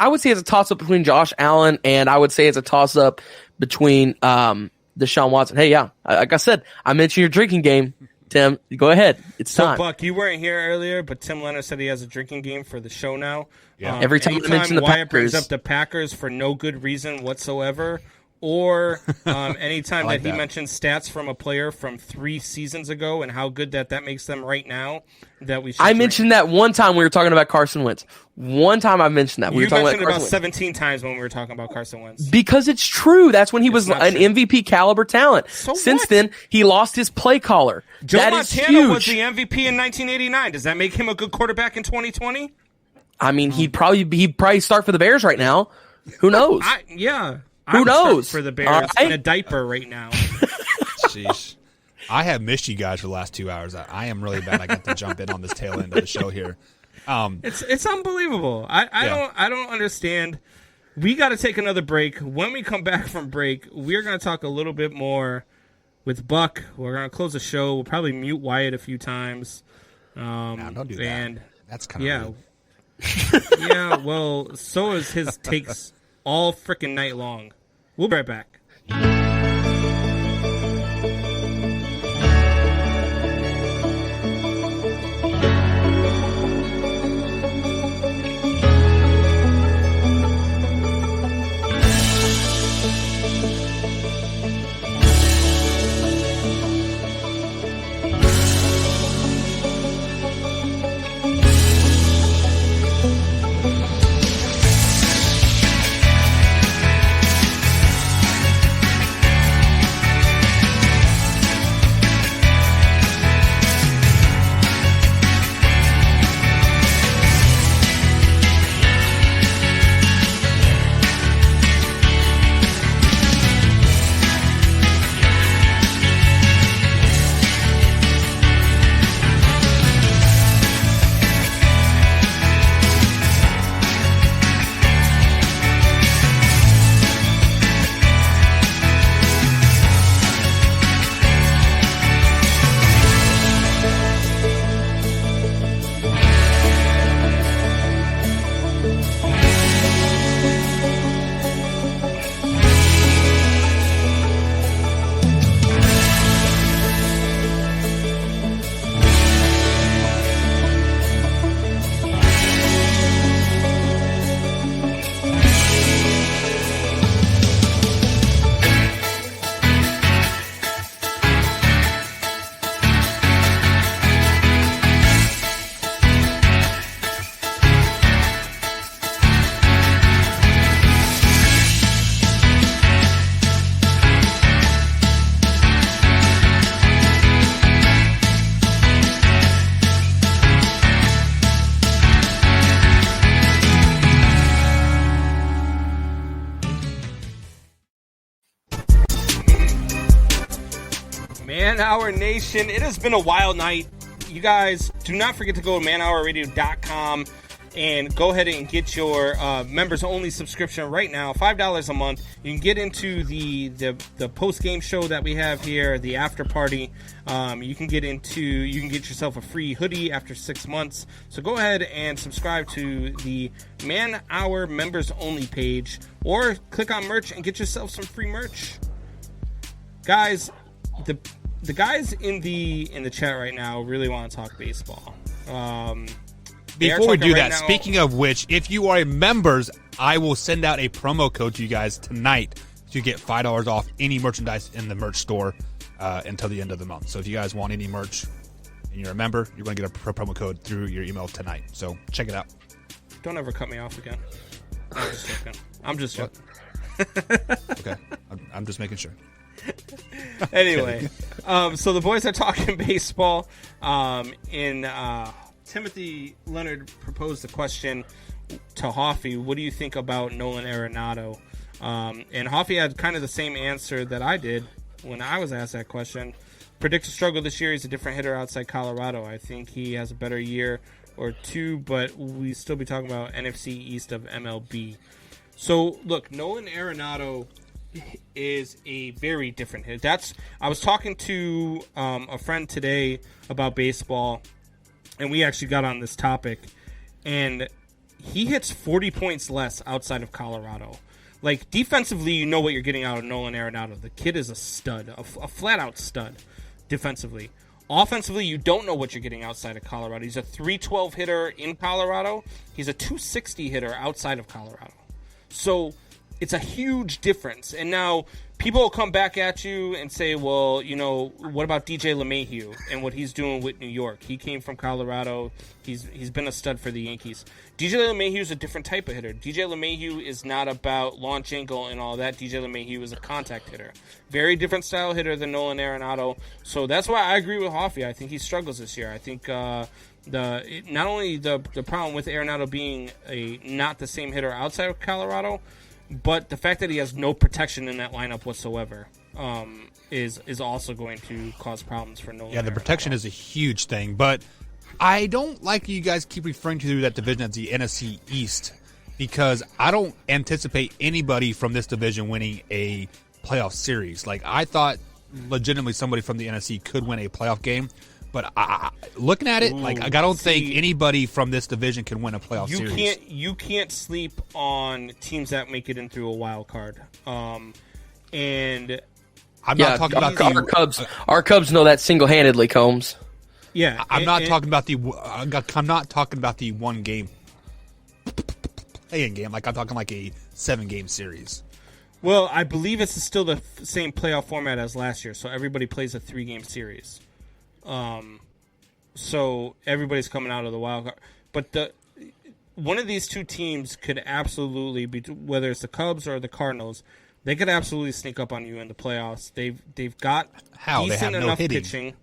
would say it's a toss up between Josh Allen and I would say it's a toss up between Deshaun Watson. Hey, yeah, like I said, I mentioned your drinking game. Tim, go ahead. It's time. Buck, you weren't here earlier, but Tim Leonard said he has a drinking game for the show now. Yeah. Every time I mention the Wyatt brings Packers. up the Packers for no good reason whatsoever, or anytime like that he that. mentions stats from a player from 3 seasons ago and how good that makes them right now, that we should I drink. mentioned that one time we were talking about Carson Wentz. One time I mentioned that. We You were talking mentioned about about Carson Wentz. 17 times when we were talking about Carson Wentz. Because it's true. That's when he was not an true. MVP caliber talent. So Since what? then, he lost his play caller. Joe That is Montana was huge. the MVP in 1989. Does that make him a good quarterback in 2020? I mean, he'd probably start for the Bears right now. Who knows? Who knows? For the Bears All right. in a diaper right now. Sheesh. I have missed you guys for the last 2 hours. I am really bad. I got to jump in on this tail end of the show here. It's unbelievable. I don't understand. We got to take another break. When we come back from break, we're going to talk a little bit more with Buck. We're going to close the show. We'll probably mute Wyatt a few times. No, don't do that. That's kind of yeah. Well, so is his takes all freaking night long. We'll be right back. Man Hour Nation, it has been a wild night. You guys, do not forget to go to manhourradio.com and go ahead and get your members-only subscription right now, $5 a month. You can get into the post-game show that we have here, the after party. You can get yourself a free hoodie after 6 months. So go ahead and subscribe to the Man Hour members-only page, or click on merch and get yourself some free merch. Guys, the guys in the chat right now really want to talk baseball. Before we do that, now, speaking of which, if you are members, I will send out a promo code to you guys tonight to get $5 off any merchandise in the merch store until the end of the month. So if you guys want any merch and you're a member, you're going to get a promo code through your email tonight. So check it out. Don't ever cut me off again. I'm just joking. Okay. I'm just making sure. Anyway, so the boys are talking baseball. Timothy Leonard proposed a question to Hoffy. What do you think about Nolan Arenado? And Hoffy had kind of the same answer that I did when I was asked that question. Predict a struggle this year. He's a different hitter outside Colorado. I think he has a better year or two, but we still be talking about NFC East of MLB. So, look, Nolan Arenado is a very different hit. I was talking to a friend today about baseball, and we actually got on this topic, and he hits 40 points less outside of Colorado. Like, defensively, you know what you're getting out of Nolan Arenado. The kid is a stud, a flat-out stud defensively. Offensively, you don't know what you're getting outside of Colorado. He's a 312 hitter in Colorado. He's a 260 hitter outside of Colorado. So it's a huge difference. And now people will come back at you and say, well, you know, what about DJ LeMahieu and what he's doing with New York? He came from Colorado. He's been a stud for the Yankees. DJ LeMahieu is a different type of hitter. DJ LeMahieu is not about launch angle and all that. DJ LeMahieu is a contact hitter. Very different style hitter than Nolan Arenado. So that's why I agree with Hoffy. I think he struggles this year. I think not only the problem with Arenado being not the same hitter outside of Colorado, but the fact that he has no protection in that lineup whatsoever is also going to cause problems for Nolan. Yeah, the protection is a huge thing, but I don't like you guys keep referring to that division as the NFC East because I don't anticipate anybody from this division winning a playoff series. Like, I thought legitimately somebody from the NFC could win a playoff game, but looking at it, I don't think anybody from this division can win a playoff series. You can't sleep on teams that make it in through a wild card. And I'm not talking about our Cubs. Our Cubs know that single-handedly, Combs. Yeah, I'm not talking about the one game playing game. Like, I'm talking like a 7-game series. Well, I believe it's still the same playoff format as last year, so everybody plays a 3-game series. So everybody's coming out of the wild card, but one of these two teams could absolutely be, whether it's the Cubs or the Cardinals, they could absolutely sneak up on you in the playoffs. They've got decent enough pitching.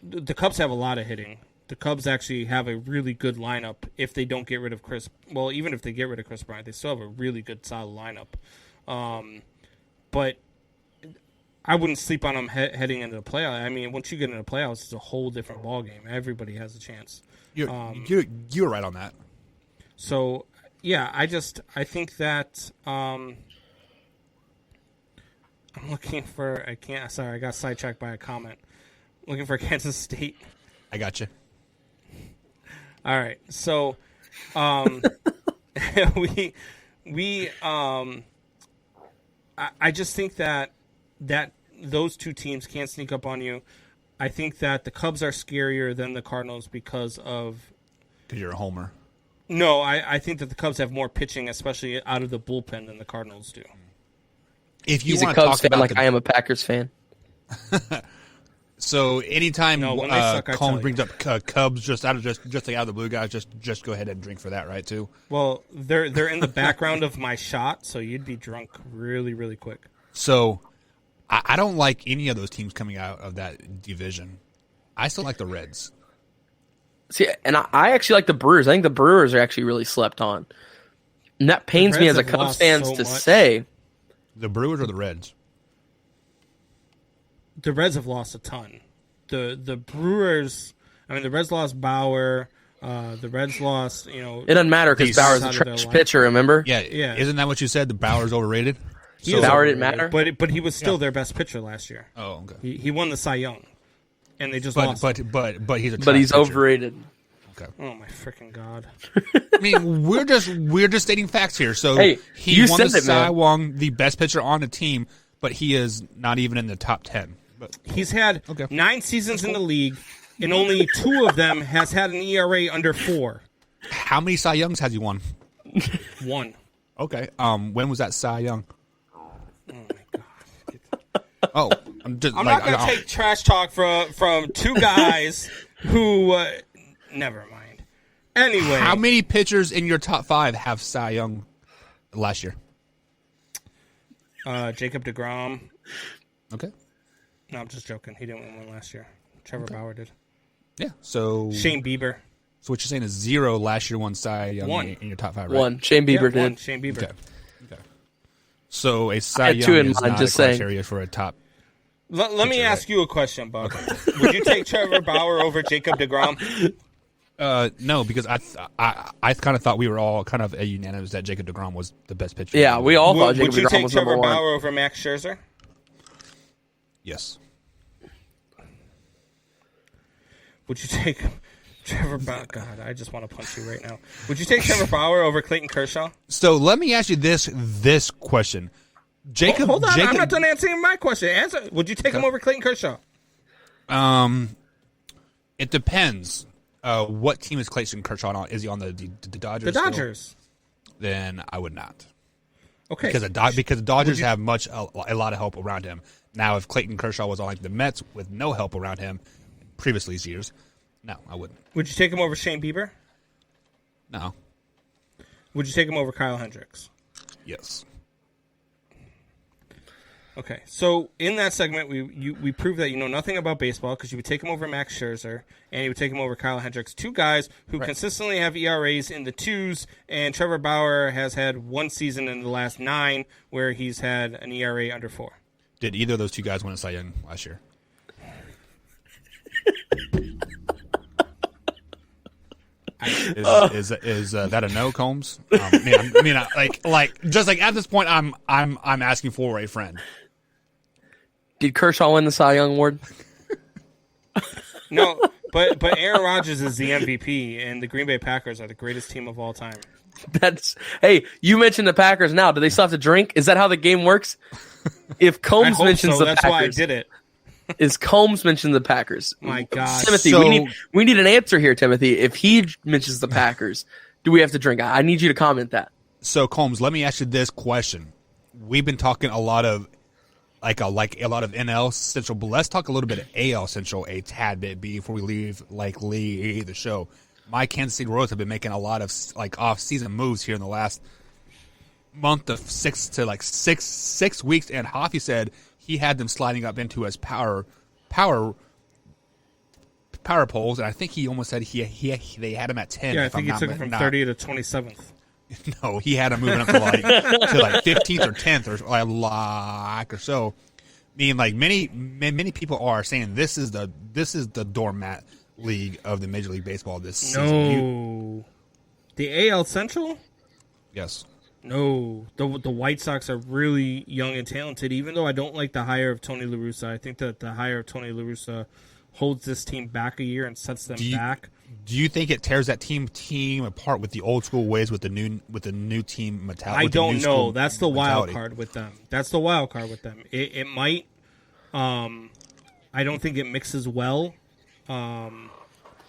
The Cubs have a lot of hitting. The Cubs actually have a really good lineup if they don't get rid of Chris. Well, even if they get rid of Chris Bryant, they still have a really good, solid lineup. But I wouldn't sleep on them heading into the playoffs. I mean, once you get into the playoffs, it's a whole different ballgame. Everybody has a chance. You're right on that. So, yeah, I think that I'm looking for I got sidetracked by a comment. Looking for Kansas State. I got you. All right. So, I just think that those two teams can't sneak up on you. I think that the Cubs are scarier than the Cardinals because you're a homer. No, I think that the Cubs have more pitching, especially out of the bullpen, than the Cardinals do. If you He's a want to Cubs talk fan, about like I am a Packers fan. So anytime Colin brings up Cubs just out of the blue, guys, just go ahead and drink for that, right? Too. Well, they're in the background of my shot, so you'd be drunk really, really quick. So I don't like any of those teams coming out of that division. I still like the Reds. See, and I actually like the Brewers. I think the Brewers are actually really slept on. And that pains me as a Cubs fan to say. The Brewers or the Reds? The Reds have lost a ton. The Brewers, I mean, the Reds lost Bauer. The Reds lost, It doesn't matter because Bauer's a trash pitcher, remember? Yeah. Isn't that what you said? The Bauer's overrated? Bauer didn't matter? But he was still their best pitcher last year. Oh, okay. He won the Cy Young. And they just lost. But he's pitcher. Overrated. Okay. Oh my freaking God! I mean, we're just stating facts here. So hey, he won the Cy Young, the best pitcher on the team, but he is not even in the top 10. But he's had 9 seasons in the league, and only 2 of them has had an ERA under 4. How many Cy Youngs has he won? 1. Okay. When was that Cy Young? Oh my God! Oh, I'm not gonna take trash talk from 2 guys who. Never mind. Anyway, how many pitchers in your top 5 have Cy Young last year? Jacob deGrom. Okay. No, I'm just joking. He didn't win one last year. Trevor Bauer did. Yeah. So Shane Bieber. So what you're saying is 0 last year won Cy Young in your top 5, right? 1. Shane Bieber did. 1. Shane Bieber. Okay. So a Cy Young is not a criteria for a top. Let me ask you a question, Buck. Okay. Would you take Trevor Bauer over Jacob deGrom? No, because I kind of thought we were all kind of a unanimous that Jacob deGrom was the best pitcher. Yeah, we all thought Jacob deGrom was number 1. Would you take Trevor Bauer over Max Scherzer? Yes. Would you take Trevor Bauer? God, I just want to punch you right now. Would you take Trevor Bauer over Clayton Kershaw? So let me ask you this question. Jacob, hold on. I'm not done answering my question. Answer. Would you take him over Clayton Kershaw? It depends. What team is Clayton Kershaw on? Is he on the Dodgers? The Dodgers. Still? Then I would not. Okay. Because the Dodgers have a lot of help around him. Now, if Clayton Kershaw was on like the Mets with no help around him previously these years, no, I wouldn't. Would you take him over Shane Bieber? No. Would you take him over Kyle Hendricks? Yes. Okay, so in that segment, we proved that you know nothing about baseball because you would take him over Max Scherzer and you would take him over Kyle Hendricks, two guys who consistently have ERAs in the 2s, and Trevor Bauer has had one season in the last 9 where he's had an ERA under 4. Did either of those two guys win a Cy Young last year? Is that a no, Combs? Just at this point, I'm asking for a friend. Did Kershaw win the Cy Young award? No, but Aaron Rodgers is the MVP, and the Green Bay Packers are the greatest team of all time. Hey, you mentioned the Packers now. Do they still have to drink? Is that how the game works? If Combs mentions the That's Packers, why I did it. Is Combs mentioned the Packers? My God, Timothy, we need an answer here, Timothy. If he mentions the Packers, do we have to drink? I need you to comment that. So Combs, let me ask you this question. We've been talking a lot of a lot of NL Central, but let's talk a little bit of AL Central a tad bit before we leave the show. My Kansas City Royals have been making a lot of off-season moves here in the last month of 6 weeks, and Hoffy said he had them sliding up into his power polls, and I think he almost said they had him at 10. Yeah, I think he took it from 30 to 27th. No, he had him moving up to 15th or 10th or so. I mean, many people are saying this is the doormat league of the Major League Baseball this season. No, the AL Central. Yes. No, the White Sox are really young and talented. Even though I don't like the hire of Tony La Russa, I think that the hire of Tony La Russa holds this team back a year and sets them back. Do you think it tears that team apart with the old school ways with the new team mentality? I don't know. That's the wild card with them. It might. I don't think it mixes well, and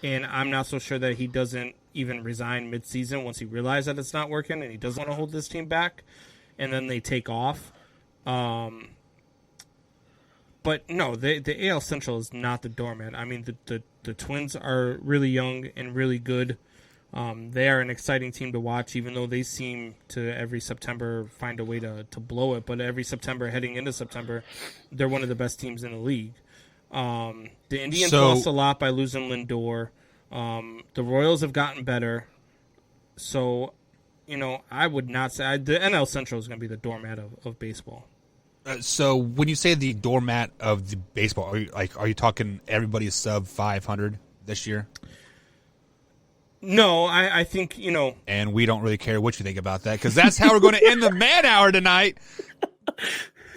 I'm not so sure that he doesn't even resign mid-season once he realizes that it's not working and he doesn't want to hold this team back, and then they take off. But no, the AL Central is not the doormat. I mean, the Twins are really young and really good. They are an exciting team to watch, even though they seem to every September find a way to blow it. But every September, heading into September, they're one of the best teams in the league. The Indians lost a lot by losing Lindor. The Royals have gotten better. So, I would not say the NL Central is going to be the doormat of baseball. So when you say the doormat of the baseball, are you talking everybody is sub 500 this year? No, I think, And we don't really care what you think about that, because that's how we're going to end the Man Hour tonight.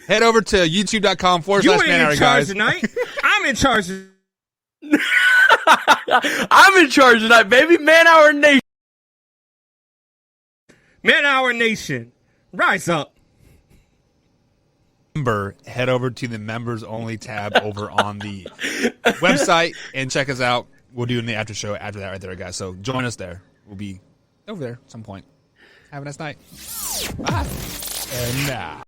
Head over to youtube.com/Man Hour, guys. Tonight. I'm in charge. I'm in charge tonight, baby. Man Hour Nation. Man Hour Nation. Rise up. Head over to the members only tab over on the website and check us out. We'll do the after show after that right there, guys. So join us there. We'll be over there at some point. Have a nice night. Bye. And now.